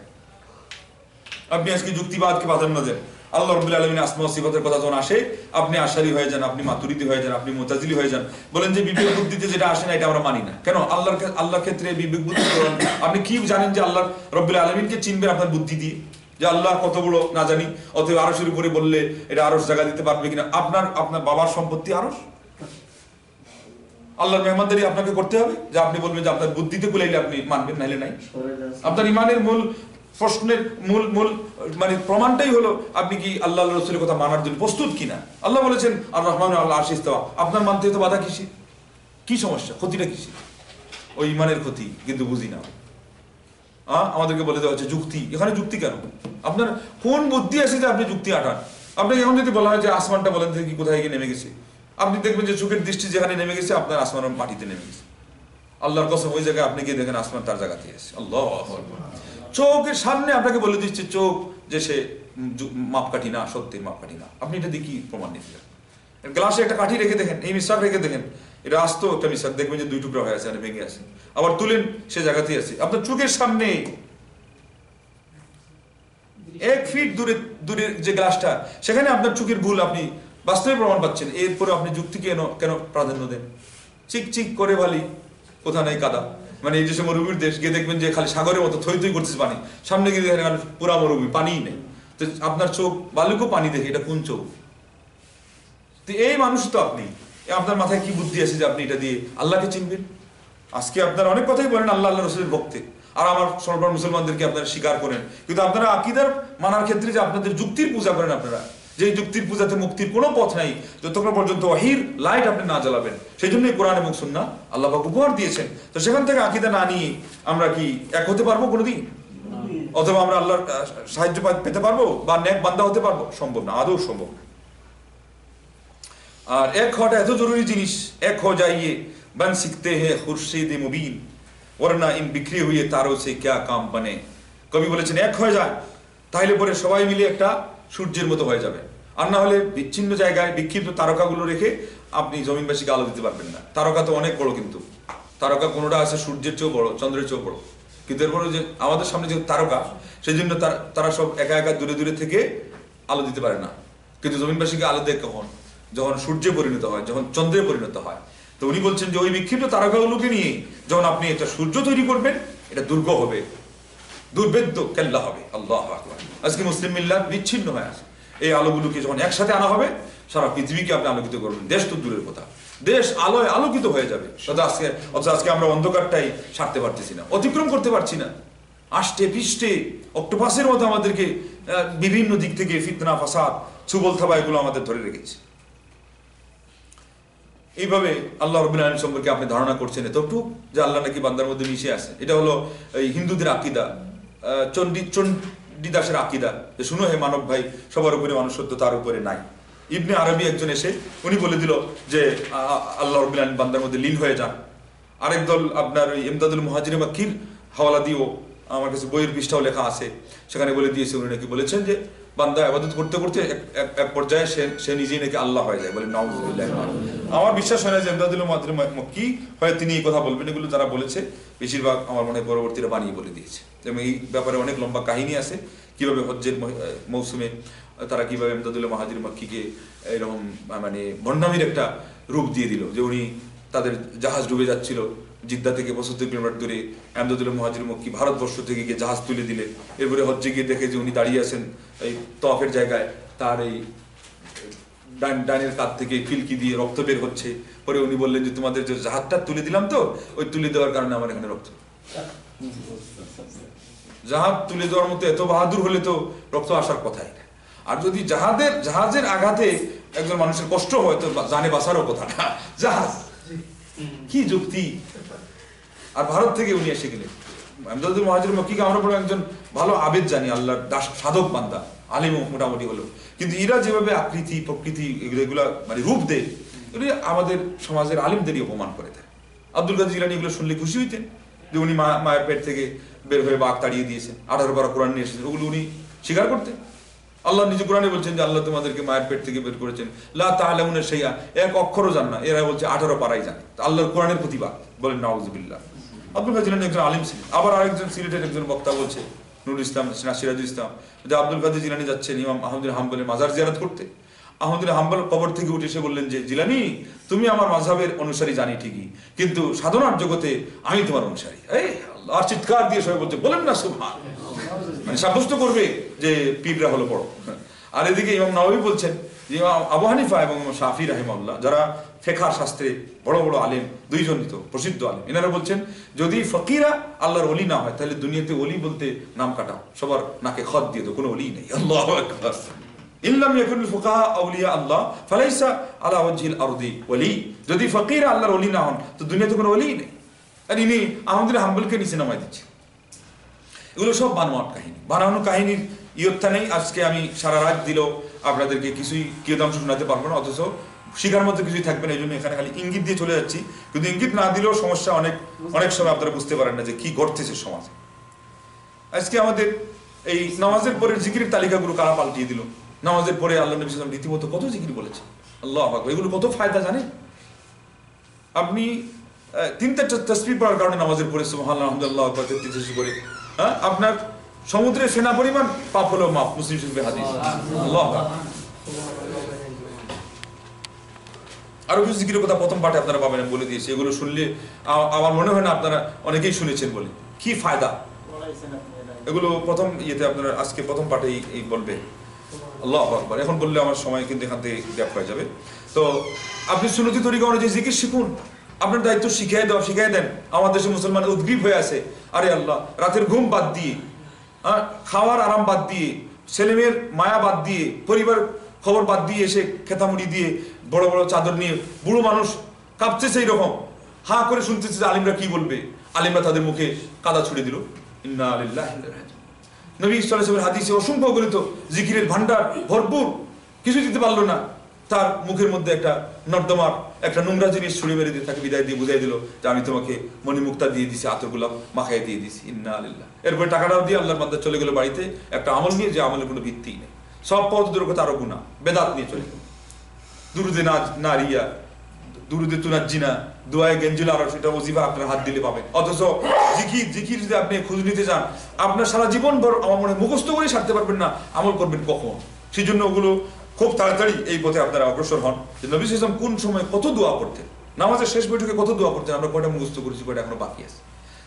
S3: আপনি আজকে যুক্তিবাদকে প্রাধান্য দেন, আল্লাহ রাব্বুল আলামিন আসমা ও সিফাতের কথা যখন আসে আপনি আশারি হয়ে যান, আপনি মাতুরিদি হয়ে যান, আপনি মুতাজিলি হয়ে যান, বলেন যে বিবেক বুদ্ধিতে যেটা আসে না এটা আমরা মানি না। কেন? আল্লাহর ক্ষেত্রে বিবেক বুদ্ধি আপনি কি জানেন যে আল্লাহ রাব্বুল আলামিনকে চিনবেন আপনার বুদ্ধি দিয়ে, যে আল্লাহ কত বড় না জানি, অতএব আরশের উপরে বললে এটা আরশ জায়গা দিতে পারবে কিনা? আপনার বাবার সম্পত্তি আরশ, আল্লাহর মেহমানদারি আপনাকে করতে হবে, যে আপনি বলবেন যে আপনার বুদ্ধিতে কুলাইলে আপনি মানবেন, নাইলে নাই। আপনার ইমানের মূল প্রশ্নের মূল মানে প্রমাণটাই হলো আপনি কি আল্লাহ রাসূলের কথা মানার জন্য প্রস্তুত কিনা। আল্লাহ বলেছেন আর রহমান আল্লাহ আরশে ইস্তাওয়া, আপনার মানতে তো বাধা কিসে? কি সমস্যা? ক্ষতিটা কিসে? ওই ইমানের ক্ষতি, কিন্তু বুঝি না। আমাদেরকে বলে দেওয়া হচ্ছে যুক্তি। এখানে যুক্তি কেন? আপনার কোন বুদ্ধি আছে যে আপনি যুক্তি আটান? আপনাকে এখন যদি বলা হয় যে আসমানটা বলেন থেকে কোথায় গিয়ে নেমে গেছে, আপনি দেখবেন যে চোখের দৃষ্টি যেখানে নেমে গেছে আপনার আসমান মাটিতে নেমে গেছে। আল্লাহর কসম ওই জায়গায় আপনি গিয়ে দেখেন আসমান তার জায়গাতে আছে। আল্লাহু আকবার। চোখের সামনে আপনাকে বলে দিচ্ছে চোখ যে সে মাপকাঠি না, সত্যের মাপকাঠি না। আপনি এটা দিয়ে কি প্রমাণ নিতে? গ্লাসে একটা কাঠি রেখে দেখেন, এই মিশ্রাক রেখে দেখেন, এটা আসতো একটা মিশ্রাক, দেখবেন যে 2 টুকরা হয়ে আছে, ভেঙে আছে, আবার তুলেন সে জায়গাতেই আছে আপনার চোখের সামনে। 1 ফিট দূরে যে গ্লাসটা, সেখানে আপনার চোখের ভুল আপনি বাস্তবে প্রমাণ পাচ্ছেন। এরপরে আপনি যুক্তি কেন প্রাধান্য দেন? চিক চিক করে বালি, কোথা নাই কাদা। মানে এই যে মরুভূমির দেশ গিয়ে দেখবেন যে খালি সাগরের মতো থই থই করতেছে পানি, সামনে গিয়ে দেখেন পুরা মরুভূমি, পানিই নেই। তো আপনার চোখ বালুকও পানি দেখে, এটা কোন চোখ? তো এই মানুষ তো আপনি, আপনার মাথায় কি বুদ্ধি আছে যে আপনি এটা দিয়ে আল্লাহকে চিনবেন? আজকে আপনারা অনেক কথাই বলেন আল্লাহ রাসূলের ভক্তে, আর আমার সর্বর মুসলমানদেরকে আপনারা স্বীকার করেন, কিন্তু আপনারা আকীদার মানার ক্ষেত্রে যে আপনাদের যুক্তির পূজা করেন, আপনারা যে যুক্তির পূজাতে মুক্তির কোনো পথ নাই যতক্ষণ পর্যন্ত ওহীর লাইট আপনি না জ্বালাবেন। সেই জন্যই কোরআন এবং সুন্নাহ আল্লাহ পাক উপহার দিয়েছেন। তো সেখান থেকে আকীদা না নিয়ে আমরা কি এক হতে পারবো কোনোদিন? অথবা আমরা আল্লাহর সাহায্য পেতে পারবো বা নেক বান্দা হতে পারবো? সম্ভব না, আদৌ সম্ভব না। আর এক হওয়াটা এত জরুরি জিনিস। এক হো যাইয়ে বন শিখতে হ্যাঁ খুরশিদ মুবিন, ওরনা ইন বিখরি হুয়ে তারো সে ক্যা কাম বনে। কবি বলেছেন এক হয়ে যায়, তাহলে পরে সবাই মিলে একটা সূর্যের মতো হয়ে যাবে। আর না হলে বিচ্ছিন্ন জায়গায় বিক্ষিপ্ত তারকাগুলো রেখে আপনি জমিনবাসীকে আলো দিতে পারবেন না। তারকা তো অনেক বড়, কিন্তু তারকা কোনোটা আছে সূর্যের চেয়েও বড়, চন্দ্রের চেয়েও বড়, কিন্তু এরপরে যে আমাদের সামনে যে তারকা, সেই জন্য তারা সব একা একা দূরে দূরে থেকে আলো দিতে পারে না। কিন্তু জমিনবাসীকে আলো দেয় কখন? যখন সূর্যে পরিণত হয়, যখন চন্দ্রে পরিণত হয়। তো উনি বলছেন যে ওই বিক্ষিপ্ত তারকাগুলোকে নিয়ে যখন আপনি একটা সূর্য তৈরি করবেন, এটা দুর্গ হবে। দুর্ভেদ্য কেল্লা হবে। আল্লাহু আকবার। আজকে মুসলিম মিল্লাত বিচ্ছিন্ন হয়ে আছে। এই আলোগুলোকে যখন একসাথে আনা হবে, সারা পৃথিবীকে আপনি আলোকিত করবেন। দেশ তো দূরের কথা, দেশ আলোয় আলোকিত হয়ে যাবে। আজকে আমরা অন্ধকারটাই ছাড়তে পারতেছি না, অতিক্রম করতে পারছি না। আষ্টে পৃষ্ঠে অক্টোপাসের মতো আমাদেরকে বিভিন্ন দিক থেকে ফিতনা, ফাসাদ, ছুবল থাবা এগুলো আমাদের ধরে রেখেছে। এইভাবে আল্লাহ রাব্বুল আলামিন সম্পর্কে আপনি ধারণা করছেন এতটুকু যে আল্লাহ নাকি বান্দার মধ্যে মিশে আছে। এটা হলো এই হিন্দুদের আকীদা, চণ্ডীদাসের আকীদা, যে শুনো হে মানব ভাই, সবার উপরে মানুষত্ব, তার উপরে নাই। ইবনে আরবি একজন এসে উনি বলে দিল যে আল্লাহ রাব্বুল আলামিন বান্দার মধ্যে লীন হয়ে যান। আরেক দল আপনার ওই ইমদাদুল মুহাজির মাক্কির হাওয়ালা দিয়েও, আমার কাছে বইয়ের পৃষ্ঠাও লেখা আছে, সেখানে বলে দিয়েছে, উনি নাকি বলেছেন যে বান্দা ইবাদত করতে করতে এক পর্যায়ে সে নিজেই নাকি আল্লাহ হয়ে যায়। বলে নাউযুবিল্লাহ। আমার বিশ্বাস হয় না যে ইমদাদুল মুহাজির মাক্কি হয়ে তিনি এই কথা বলবেন। এগুলো যারা বলেছে বেশিরভাগ আমার মনে হয় পরবর্তীরা বানিয়ে বলে দিয়েছে। এবং এই ব্যাপারে অনেক লম্বা কাহিনী আছে, কিভাবে হজ্জের মৌসুমে তারা কিভাবে ইমদাদুল মুহাজির মাক্কিকে এরকম মানে ভণ্ডামির একটা রূপ দিয়ে দিল, যে উনি তাদের জাহাজ ডুবে যাচ্ছিল জিদ্দা থেকে 75 কিলোমিটার দূরে, ইমদাদুল মুহাজির মক্কি ভারতবর্ষ থেকে গিয়ে জাহাজ তুলে দিলে। এরপরে হজ্জে গিয়ে দেখে যে উনি দাঁড়িয়ে আছেন এই তওয়াফের জায়গায়, তার এই ডানের কাঁধ থেকে ফিলকি দিয়ে রক্ত বের হচ্ছে। পরে উনি বললেন যে তোমাদের যে জাহাজটা তুলে দিলাম, তো ওই তুলে দেওয়ার কারণে আমার এখানে রক্ত। জাহাজ তুলে দেওয়ার মতো এত বাহাদুর হলে তো রক্ত আসার কথাই না। আর যদি জাহাজের আঘাতে একজন মানুষের কষ্ট হয়, তো জানে বাঁচারও কথা না। জাহাজ কি যুক্তি! আর ভারত থেকে উনি এসে গেলেন। ইমদাদুল মুহাজির মক্কিকে আমরা বড় একজন ভালো আবেদ জানি, আল্লাহর দাস, সাধক বান্দা, আলিম মোটামুটি হলো। কিন্তু এরা যেভাবে আকৃতি প্রকৃতি এগুলা মানে রূপ দেয়, এগুলি আমাদের সমাজের আলিমদেরই অপমান করে দেয়। আব্দুল কাদের জিলানী এগুলো শুনলে খুশি হইতেন যে উনি মায়ের পেট থেকে বের হয়ে বাঘ তাড়িয়ে দিয়েছেন, 18 বার কোরআন নিয়ে এসেছেন, ওগুলো উনি স্বীকার করতেন। আল্লাহ নিজে কোরআনে বলছেন যে আল্লাহ তোমাদেরকে মায়ের পেট থেকে বের করেছেন, লা তা'লামুনা শাইআ, এক অক্ষরও জান না। এরা বলছে 18 পারাই জানে। আল্লাহর কোরআনের প্রতিবাদ, বলেন নাউযুবিল্লাহ। আব্দুল কাদের জিলানী একজন আলিম ছিলেন। আবার আরেকজন সিলেটের একজন বক্তা বলছে, নুরুল ইসলাম সিরাজুল ইসলাম, যে আব্দুল কাদের জিলানী যাচ্ছেন ইমাম আহমদ হাম্বলের মাজার জিয়ারত করতে। আহমদ হাম্বল কবর থেকে উঠে এসে বললেন যে জিলানী, তুমি আমার মাযহাবের অনুসারী জানি ঠিকই, কিন্তু সাধনার জগতে আমি তোমার অনুসারী। এই আল্লাহ, চিৎকার দিয়ে সবাই বলছে বলেন না সুবহান, মানে সাব্যস্ত করবে যে পীররা হলো বড়। আর এদিকে ইমাম নাওয়াবী বলছেন যে আবু হানিফা এবং শাফি রাহিমাহুল্লাহ, যারা ফিকহ শাস্ত্রে বড় বড় আলেম, দুইজনই তো প্রসিদ্ধ আলেম, এনারা বলছেন যদি ফকিরা আল্লাহর ওলি না হয়, তাহলে দুনিয়াতে ওলি বলতে নাম কাটাও, সবার নাকে খত দিয়ে দাও, কোনো ওলি নেই। আল্লাহু আকবার। ইল্লাম ইয়াকুনুল ফুকাহা আউলিয়া আল্লাহ ফালাইসা আলা ওয়াজহিল আরদি ওলি। যদি ফকিরা আল্লাহর ওলি না হন, তো দুনিয়াতে কোনো ওলি নেই। আর ইনি আহমদ হাম্বলকে নিচে নামাই দিচ্ছে। এগুলো সব বানোয়াট কাহিনী, বানানো কাহিনীর ইয়ত্তা নেই। আজকে আমি সারা রাত দিলেও আপনাদেরকে কিছুই কিয়দাংশ শোনাতে পারবো না, অথচ শিখার মধ্যে কিছুই থাকবে না। এই জন্য এখানে খালি ইঙ্গিত দিয়ে চলে যাচ্ছি। কিন্তু ইঙ্গিত না দিলেও সমস্যা অনেক সময় আপনারা বুঝতে পারেন না যে কি ঘটতেছে সমাজে। আজকে আমাদের এই নামাজের পরের জিকিরের তালিকাগুলো কারা পাল্টিয়ে দিল। নামাজের পরে আল্লাহ নবী সাল্লাল্লাহু আলাইহি ওয়াসাল্লাম রীতিমতো কত জিকির বলেছে, আল্লাহু আকবার। এগুলো কত ফায়দা জানেন আপনি? 3টা তাসবিহ পড়ার কারণে নামাজের পরে সুবহানাল্লাহ, আলহামদুলিল্লাহ, আকবার 33 করে আপনার সমুদ্রের সেনা পরিমাণ পাপ হলো মাফ। মুসলিম শরীফের হাদিস। আল্লাহু আকবার। আরো কিছু জিকিরের কথা প্রথম পাঠে আপনারা পাবেন, বলে দিয়েছি। এগুলো শুনলে আমার মনে হয় না আপনারা অনেকেই শুনেছেন বলে কি ফায়দা। এগুলো প্রথম ইয়েতে আপনারা আজকে প্রথম পাঠেই এই বলবে। আল্লাহু আকবার। এখন বললে আমার সময় কিন্তু এখান থেকে গ্যাপ হয়ে যাবে। তো আপনি সুন্নতি তরিকা অনুযায়ী জিকির শিখুন। আপনার দায়িত্ব শিখিয়ে দেন। আমার দেশে মুসলমান উদ্গ্রীব হয়ে আছে, আরে আল্লাহ, রাতের ঘুম বাদ দিয়ে, খাওয়ার আরাম বাদ দিয়ে, ছেলেমেয়ের মায়া বাদ দিয়ে, পরিবার খবর বাদ দিয়ে এসে খেতামুড়ি দিয়ে বড় বড় চাদর নিয়ে বুড়ো মানুষ কাঁপতেছে, এইরকম হা করে শুনতেছে যে আলিমরা কি বলবে। আলিমরা তাদের মুখে কাদা ছুড়ে দিল। ইন্না লিল্লাহি ওয়া ইন্না ইলাইহি রাজিউন। নবী সাল্লাল্লাহু আলাইহি ওয়াসাল্লামের হাদিসে অসংখ্য গণিত জিকিরের ভান্ডার ভরপুর, কিছু দিতে পারলো না। তার মুখের মধ্যে একটা নর্দমার একটা নোংরা জিনিস ছুড়ে মেরে দিয়ে তাকে বিদায় দিয়ে বুঝাই দিল যে আমি তোমাকে মণিমুক্তা দিয়ে দিছি, আতর গোলাপ মাখাই দিয়ে দিছি। ইন্না লিল্লাহ। এরপরে টাকাটাও দিয়ে আল্লাহর বান্দা চলে গেল বাড়িতে একটা আমল নিয়ে, যে আমলের কোনো ভিত্তি নেই, সব পথ দূর কথা, আরো গুনাহ বেদাত নিয়ে চলে গেল। দুরুদে নারিয়া, দুরুদে তুনাজ্জিনা, দোয়ায়ে গেঞ্জিল, আর সেটা ওজিফা আপনার হাত দিলে পাবেন। অথচ জিকির যদি আপনি খোঁজ নিতে চান, আপনার সারা জীবন ভর আমার মনে মুখস্থ করে সারতে পারবেন না, আমল করবেন কখন? সেই জন্য ওগুলো খুব তাড়াতাড়ি এই পথে আপনারা অগ্রসর হন। যে নবী সাল্লাল্লাহু আলাইহি ওয়াসাল্লাম কোন সময় কত দোয়া করতেন, নামাজের শেষ বৈঠকে কত দোয়া করতেন, আমরা কয়টা মুখস্থ করেছি, কয়টা এখনো বাকি আছে।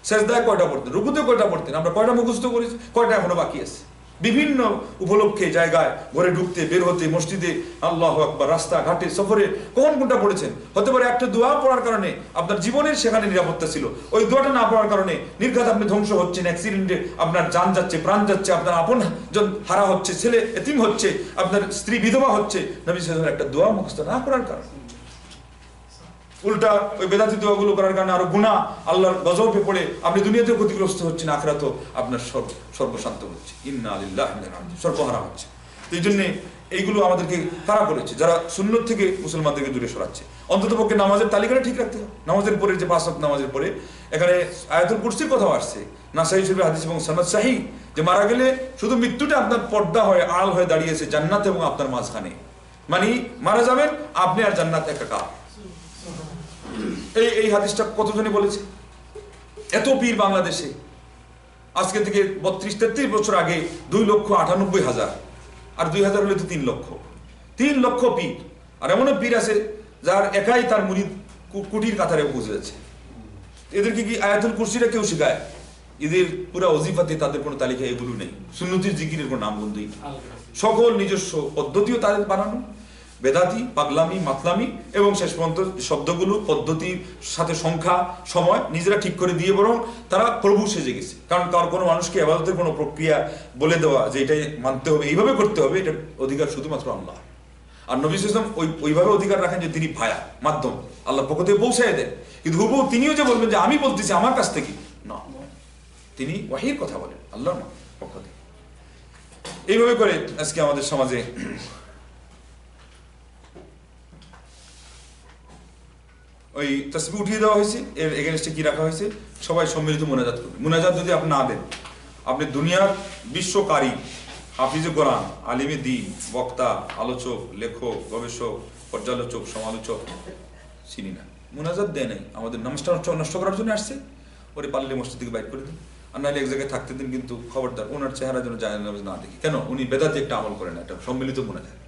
S3: সেজদায় কয়টা পড়তেন, রুকুতে কয়টা পড়তেন, আমরা কয়টা মুখস্থ করেছি, কয়টা এখনো বাকি আছে। বিভিন্ন উপলক্ষে জায়গায় ঘরে ঢুকতে, বের হতে, মসজিদে, আল্লাহু আকবার, রাস্তা ঘাটে, সফরে কখন কোনটা পড়েছেন। হতে পারে একটা দোয়া পড়ার কারণে আপনার জীবনের সেখানে নিরাপত্তা ছিল, ওই দোয়াটা না পড়ার কারণে নির্ঘাত আপনি ধ্বংস হচ্ছেন, অ্যাক্সিডেন্টে আপনার জান যাচ্ছে, প্রাণ যাচ্ছে, আপনার আপন জন হারা হচ্ছে, ছেলে এতিম হচ্ছে, আপনার স্ত্রী বিধবা হচ্ছে, নবী সাল্লাল্লাহু আলাইহি ওয়াসাল্লাম একটা দোয়া মুখস্থ না করার কারণে। উল্টা ওই বেদাতি দোয়াগুলো করার কারণে আরো গুনাহ, আল্লাহর গজবে পড়ে আপনি দুনিয়াতেও ক্ষতিগ্রস্ত হচ্ছেন, আখিরাতেও আপনার সর্বশান্ত হচ্ছে, ইন্না লিল্লাহি ওয়া ইন্না ইলাইহি রাজিউন, সর্বহারা হচ্ছে। তো এই জন্য এইগুলো আমাদেরকে কারা করেছে, যারা সুন্নত থেকে মুসলমানদেরকে দূরে সরাচ্ছে। অন্ততপক্ষে নামাজের তালিকাটা ঠিক রাখতে হবে। নামাজের পরে যে 5 ওয়াক্ত নামাজের পরে এখানে আয়াতুল কুরসির কথাও আসছে, নাসাই শরীফের হাদিস এবং সনদ সহিহ, যে মারা গেলে শুধু মৃত্যুটা আপনার পর্দা হয়ে আড়াল হয়ে দাঁড়িয়েছে জান্নাত এবং আপনার মাঝখানে, মানে মারা যাবেন আপনি আর জান্নাত একাকার। এই হাদিসটা কতজনে বলেছে? এত পীর বাংলাদেশে, আজকে থেকে 32-33 বছর আগে 2,98,000, আর 2,000 হলে তো 3 লক্ষ। 3 লক্ষ পীর, আর এমনও পীর আছে যার একাই তার মুরিদ কুটির কাতারে পৌঁছে যাচ্ছে। এদেরকে কি আয়াতুল কুরসিটা কেউ শেখায়? এদের পুরা ওজিফাতে তাদের কোনো তালিকা এগুলো নেই, সুন্নতির জিকিরের কোনো নামবন্ধই, সকল নিজস্ব পদ্ধতিও তাদের বানানো, বেদাতি, পাগলামি, মাতলামি, এবং শেষ পর্যন্ত শব্দগুলো পদ্ধতির সাথে সংখ্যা সময় নিজেরা ঠিক করে দিয়ে বরং তারা প্রভু সেজে গেছে। কারণ তার কোনো মানুষকে ইবাদতের কোনো প্রক্রিয়া বলে দেওয়া যে এটাই মানতে হবে, এইভাবে করতে হবে, এটার অধিকার শুধুমাত্র আল্লাহ। আর নবী সাল্লাল্লাহু আলাইহি ওয়াসাল্লাম ওইভাবে অধিকার রাখেন যে তিনি ভায়া, মাধ্যম, আল্লাহর পক্ষ থেকে পৌঁছায় দেন। কিন্তু হুবহু তিনিও যে বলবেন যে আমি বলতেছি আমার কাছ থেকে, না, তিনি ওয়াহির কথা বলেন আল্লাহর পক্ষ থেকে। এইভাবে করে আজকে আমাদের সমাজে ওই তাসবিহ উঠিয়ে দেওয়া হয়েছে, এর এগেনস্টে কি রাখা হয়েছে, সবাই সম্মিলিত মুনাজাত করবে। মুনাজাত যদি আপনি না দেন, আপনি দুনিয়ার বিশ্বকারী, হাফিজে কোরআন, আলিমে দ্বীন, বক্তা, আলোচক, লেখক, গবেষক, পর্যালোচক, সমালোচক চিনি না, মুনাজাত দেয় নাই, আমাদের নামাজটা নষ্ট করার জন্য আসছে, ওরে পারলে মসজিদ থেকে বাইর করে দিন, আর নাহলে এক জায়গায় থাকতে দিন, কিন্তু খবরদার ওনার চেহারা যেন জায়েজ নামাজ না দেখি। কেন? উনি বেদাতে একটা আমল করেন, একটা সম্মিলিত মুনাজাত।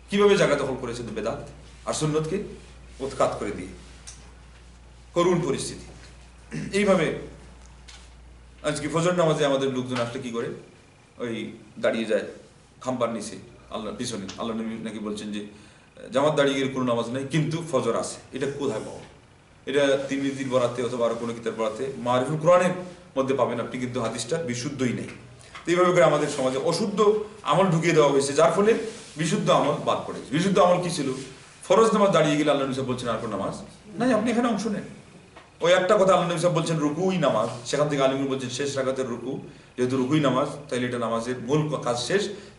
S3: কিভাবে জায়গা দখল করেছে বেদাত আর সুন্নতকে উৎখাত করে দিয়ে, করুণ পরিস্থিতি। এইভাবে আজকে ফজর নামাজে আমাদের লোকজন আসলে কি করে, ওই দাঁড়িয়ে যায় খাম্পার নিচে আল্লাহর পিছনে। আল্লাহ নবী নাকি বলছেন যে জামাত দাঁড়িয়ে গেলে কোনো নামাজ নেই, কিন্তু ফজর আছে। এটা কোথায় পাবো? এটা তিরমিজির বরাতে অথবা আরো কোনো কিতাব বরাতে, মারিফুল কোরআনের মধ্যে পাবেন আপনি, কিন্তু হাদিসটা বিশুদ্ধই নেই। তো এইভাবে করে আমাদের সমাজে অশুদ্ধ আমল ঢুকিয়ে দেওয়া হয়েছে, যার ফলে বিশুদ্ধ আমল বাদ পড়েছে। বিশুদ্ধ আমল কি ছিল? ফরজ নামাজ দাঁড়িয়ে গেলে আল্লাহ নবী বলছেন আর কোন নামাজ নাই, আপনি এখানে অংশ নেন। ওই একটা কথা আল্লাহ নবী বলছেন রুকুই নামাজ, সেখান থেকে আলিমুল বলছেন শেষ রাকাতের রুকু, যেহেতু রুকুই নামাজ তাইলে এটা নামাজের মূল কাজ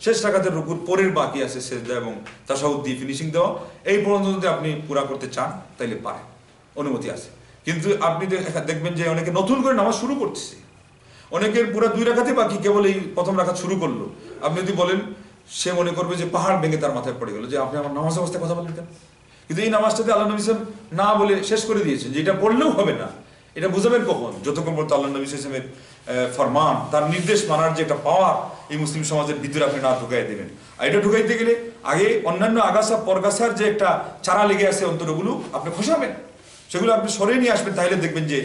S3: শেষ রাকাতের রুকুর পরের বাকি আছে সেজদা এবং তাশাহুদ দিয়ে ফিনিশিং দেওয়া। এই পর্যন্ত যদি আপনি পুরা করতে চান তাইলে পারেন, অনুমতি আছে। কিন্তু আপনি দেখবেন যে অনেকে নতুন করে নামাজ শুরু করতেছে, অনেকের পুরা 2 রাকাতে বাকি, কেবল এই প্রথম রাকাত শুরু করলো। আপনি যদি বলেন, সে মনে করবে যে পাহাড় ভেঙে তার মাথায় পড়ে গেল, যে আপনি আমার নামাজ অবস্থায় কথা বলেন কেন? কিন্তু এই নামাজটাতে আল্লাহ নবী সাল্লাল্লাহু আলাইহি ওয়াসাল্লাম না বলে শেষ করে দিয়েছেন, যে এটা পড়লেও হবে না। এটা বুঝাবেন কখন? যতক্ষণ পর্যন্ত আল্লাহ নবী সাল্লাল্লাহু আলাইহি ওয়াসাল্লামের ফরমান, তার নির্দেশ মানার যে একটা পাওয়ার এই মুসলিম সমাজের ভিতরে আপনি না ঢুকাই দেবেন। আর এটা ঢুকাইতে গেলে আগে অন্যান্য আগাছা পরগাছার যে একটা চারা লেগে আছে অন্তরগুলো আপনি খসাবেন, সেগুলো আপনি সরিয়ে নিয়ে আসবেন। তাহলে দেখবেন যে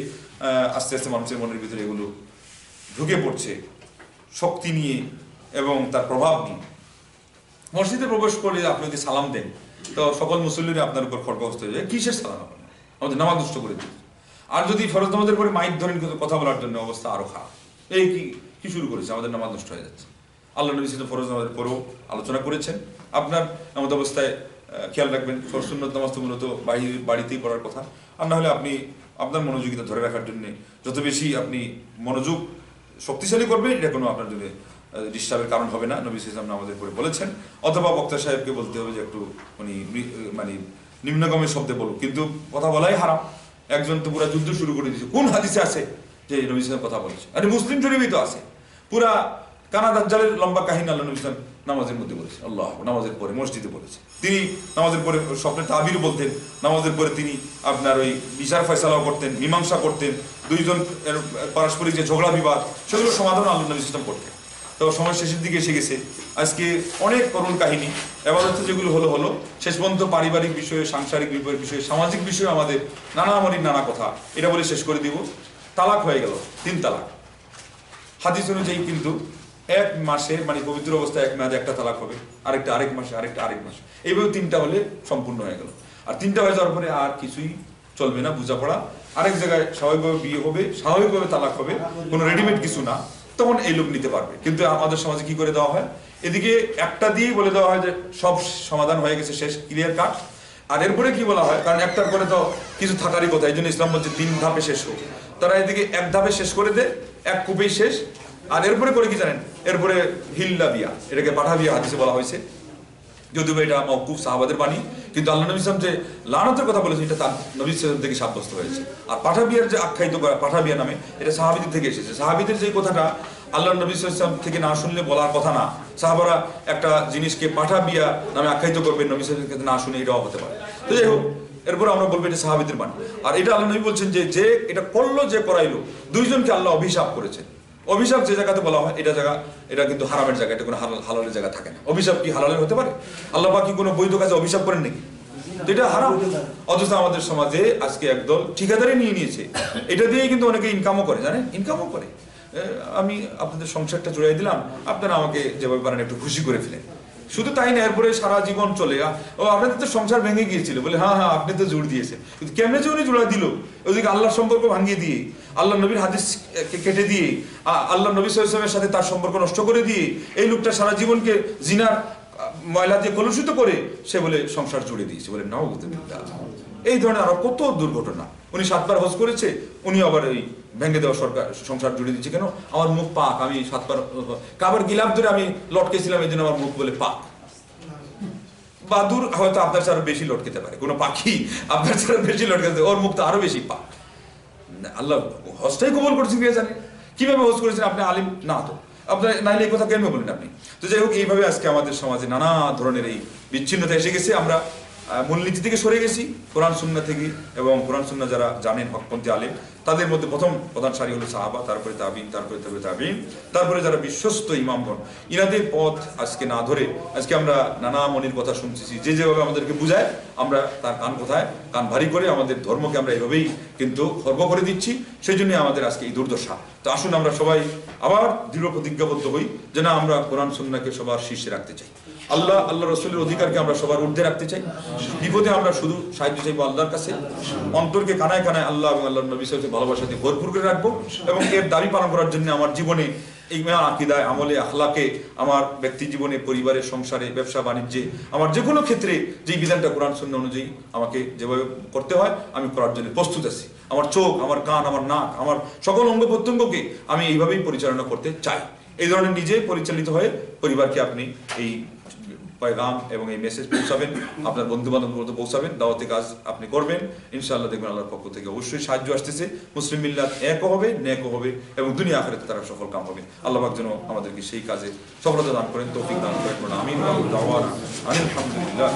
S3: আস্তে আস্তে মানুষের মনের ভিতরে এগুলো ঢুকে পড়ছে শক্তি নিয়ে এবং তার প্রভাব নিয়ে। মসজিদে প্রবেশ করলে আপনি যদি সালাম দেন, তো সকল মুসল্লিরা আপনার উপর খড়গহস্ত হয়ে যায়, কিসের সালাম আপনার? আমাদের নামাজ নষ্ট করে দিন। আর যদি ফরজ নামাজের পরে মাইক ধরেন কথা বলার জন্য, অবস্থা আরো খারাপ। এই কি শুরু করেছে? আমাদের নামাজ নষ্ট হয়ে যাচ্ছে। আল্লাহ নবী সাল্লাল্লাহু আলাইহি ওয়াসাল্লাম ফরজ নামাজের পরেও আলোচনা করেছেন। আপনার এমন অবস্থায় খেয়াল রাখবেন, সুন্নত নামাজ তো মূলত বাড়িতেই পড়ার কথা। আর না হলে আপনি আপনার মনোযোগিতা ধরে রাখার জন্য যত বেশি আপনি মনোযোগ শক্তিশালী করবেন, এটা কোনো আপনার জন্য ডিস্টার্বের কারণ হবে না। নবী সাল্লাল্লাহু আলাইহি ওয়াসাল্লাম আমাদের করে বলেছেন। অথবা বক্তা সাহেবকে বলতে হবে যে একটু মানে নিম্নগামী শব্দে বলুক, কিন্তু কথা বলাই হারাম। একজন তো পুরা যুদ্ধ শুরু করে দিয়েছে, কোন হাদিসে আছে যে নবী সাল্লাল্লাহু কথা বলেছে? আরে মুসলিম শরীফেই তো আছে, পুরা কানা দাজ্জালের লম্বা কাহিনী আল্লাহ নবী সাল্লাল্লাহু নামাজের মধ্যে বলেছে। আল্লাহ নামাজের পরে মসজিদে বলেছে। তিনি নামাজের পরে স্বপ্নের তাবির বলতেন, নামাজের পরে তিনি আপনার ওই বিচার ফয়সালাও করতেন, মীমাংসা করতেন, দুইজন পারস্পরিক যে ঝগড়া বিবাদ সেগুলো সমাধান আল্লাহ নবী সাল্লাল্লাহু করতেন। তো সময় শেষের দিকে এসে গেছে, আজকে অনেক করুণ কাহিনী এবাদত যেগুলো হলো শেষ পর্যন্ত পারিবারিক বিষয়ে, সাংসারিক বিষয়ে, সামাজিক বিষয়ে আমাদের নানা কথা, এটা বলে শেষ করে দিব। তালাক হয়ে গেল 3 তালাক। হাদিস অনুযায়ী কিন্তু 1 মাসে মানে পবিত্র অবস্থায় 1 মেয়াদে একটা তালাক হবে, আরেকটা আরেক মাসে, আরেকটা আরেক মাসে, এইভাবে 3টা হলে সম্পূর্ণ হয়ে গেল। আর 3টা হয়ে যাওয়ার পরে আর কিছুই চলবে না, বোঝাপড়া, আরেক জায়গায় স্বাভাবিকভাবে বিয়ে হবে, স্বাভাবিকভাবে তালাক হবে, কোনো রেডিমেড কিছু না, তখন এই লোক নিতে পারবে। কিন্তু আমাদের সমাজে কি করে দেওয়া হয়, এদিকে একটা দিয়েই বলে দেওয়া হয় যে সব সমাধান হয়ে গেছে, শেষ, ক্লিয়ার কাট। আর এরপরে কি বলা হয়, কারণ একটার পরে তো কিছু থাকারই কথা, এই জন্য ইসলাম বলছে 3 ধাপে শেষ হোক। তারা এদিকে 1 ধাপে শেষ করে দেয়, 1 কূপেই শেষ। আর এরপরে করে কি জানেন, এরপরে হিল্লা বিয়া, এটাকে পাঠা বিয়া হাদিসে বলা হয়েছে, যদিও এটা মওকুফ সাহাবাদের বাণী, কিন্তু আল্লাহ নবী সাল্লাল্লাহু আলাইহি ওয়াসাল্লাম যে লানতের কথা বলেছে এটা তার নবী সাল্লাল্লাহু আলাইহি ওয়াসাল্লাম থেকে সাব্যস্ত হয়েছে। আর পাঠা বিয়ার যে আখ্যায়িত করা পাঠা বিয়া নামে, এটা সাহাবীদের থেকে এসেছে। সাহাবীদের যে কথাটা আল্লাহ নবী সাল্লাল্লাহু আলাইহি ওয়াসাল্লাম থেকে না শুনলে বলার কথা না, সাহাবারা একটা জিনিসকে পাঠা বিয়া নামে আখ্যায়িত করবেন নবী সাল্লাল্লাহু আলাইহি ওয়াসাল্লাম না শুনে, এটাও হতে পারে। তো যাই হোক, এরপর আমরা বলবো এটা সাহাবীদের বাণী। আর এটা আল্লাহ নবী বলছেন যে যে এটা করলো, যে করাইলো, দুইজনকে আল্লাহ অভিশাপ করেছেন। অভিশাপ যে জায়গাতে বলা হয় এটা জায়গা, এটা কিন্তু হারামের জায়গা, এটা কোনো হালালের জায়গা থাকে না। অভিশাপ কি হালালের হতে পারে? আল্লাহ পাক কি কোনো বৈধ কাজে অভিশাপ করেন নাকি? তো এটা হারাম। অথচ আমাদের সমাজে আজকে একদল ঠিকাদারি নিয়ে নিয়েছে, এটা দিয়েই কিন্তু অনেকে ইনকামও করে, জানেন, ইনকামও করে। আমি আপনাদের সংসারটা জড়াই দিলাম, আপনারা আমাকে যেভাবে পারেন একটু খুশি করে ফেলেন। শুধু তাই না, এরপরে সারা জীবন চলে, ও আপনাদের তো সংসার ভেঙে গিয়েছিল বলে, হ্যাঁ হ্যাঁ আপনি তো জোর দিয়েছেন, কিন্তু কেমনে যে উনি জোড়া দিল, ওইদিকে আল্লাহর সম্পর্ক ভাঙিয়ে দিয়ে, আল্লাহ নবীর হাদিস কেটে দিয়ে, আল্লাহ নবী সাল্লাল্লাহু আলাইহি ওয়াসাল্লামের সাথে তার সম্পর্ক নষ্ট করে দিয়ে, এই লোকটা সারা জীবনকে জিনার ময়লা দিয়ে কলুষিত করে সে বলে সংসার জুড়ে দিয়েছে, বলে নাউযুবিল্লাহ। এই ধরনের আরো কত দুর্ঘটনা। উনি 7 বার হজ করেছে, উনি আবার ওই ভেঙে দেওয়া সংসার জুড়ে দিচ্ছে। কেন? আমার মুখ পাক, আমি 7 বার কাবার গিলাফ ধরে আমি লটকেছিলাম, এই জন্য আমার মুখ বলে পাক। বাদুর হয়তো আপনার চেয়ে আরো বেশি লটকেতে পারে, কোনো পাখি আপনার চেয়ে বেশি লটকেতে, ওর মুখ তো আরো বেশি পাক। আল্লাহ হজটাই কবুল করেছেন কে জানে, কিভাবে হজ করেছেন আপনি আলিম না, তো আপনার নাইলে এই কথা কেন বলেন আপনি? তো যাই হোক, এইভাবে আজকে আমাদের সমাজে নানা ধরনের এই বিচ্ছিন্নতা এসে গেছে। আমরা মূলনীতি থেকে সরে গেছি, কোরআন সুন্নাহ থেকে। এবং কোরআন সুন্নাহ যারা জানেন হকপন্থী আলেম, তাদের মধ্যে প্রধান সারি হলো সাহাবা, তারপরে তাবিন, তারপরে যারা বিশ্বস্ত ইমামগণ। ইনাদের পথ আজকে না ধরে আজকে আমরা নানা মনির কথা শুনতেছি, যে যেভাবে আমাদেরকে বুঝায় আমরা তার কান ভারী করে আমাদের ধর্মকে আমরা এভাবেই কিন্তু খর্ব করে দিচ্ছি। সেই জন্য আমাদের আজকে এই দুর্দশা। তো আসুন আমরা সবাই আবার দৃঢ় প্রতিজ্ঞাবদ্ধ হই যে না, আমরা কোরআন সুন্নাহকে সবার শীর্ষে রাখতে চাই, আল্লাহ রসুলের অধিকারকে আমরা সবার ঊর্ধ্বে রাখতে চাই। বিপদে আমরা শুধু সাহায্য চাইবো আল্লাহর কাছে, অন্তরকে কানায় কানায় আল্লাহ এবং আল্লাহর নবী সাল্লাল্লাহু আলাইহি ওয়াসাল্লামের ভালোবাসা দিয়ে ভরপুর করে রাখবো। এবং এর দাবি পালন করার জন্য আমার জীবনে, ঈমান, আকীদায়, আমলে, আখলাকে, আমার ব্যক্তি জীবনে, পরিবারে, সংসারে, ব্যবসা বাণিজ্যে, আমার যে কোনো ক্ষেত্রে যেই বিধানটা কোরআন সুন্নাহ অনুযায়ী আমাকে যেভাবে করতে হয় আমি করার জন্য প্রস্তুত আছি। আমার চোখ, আমার কান, আমার নাক, আমার সকল অঙ্গ প্রত্যঙ্গকে আমি এইভাবেই পরিচালনা করতে চাই। এই ধরনের নিজে পরিচালিত হয়ে পরিবারকে আপনি এই পয়গাম এবং এই মেসেজ পৌঁছাবেন, আপনার বন্ধু বান্ধব পৌঁছাবেন, দাওয়াতি কাজ আপনি করবেন, ইনশাআল্লাহ দেখবেন আল্লাহর পক্ষ থেকে অবশ্যই সাহায্য আসতেছে। মুসলিম মিল্লাত একও হবে, নেকও হবে এবং দুনিয়া আখিরাতে তারা সফল কাম হবে। আল্লাহ পাক যেন আমাদেরকে সেই কাজে সফলতা দান করেন, তৌফিক দান করেন। আমিন। আলহামদুলিল্লাহ।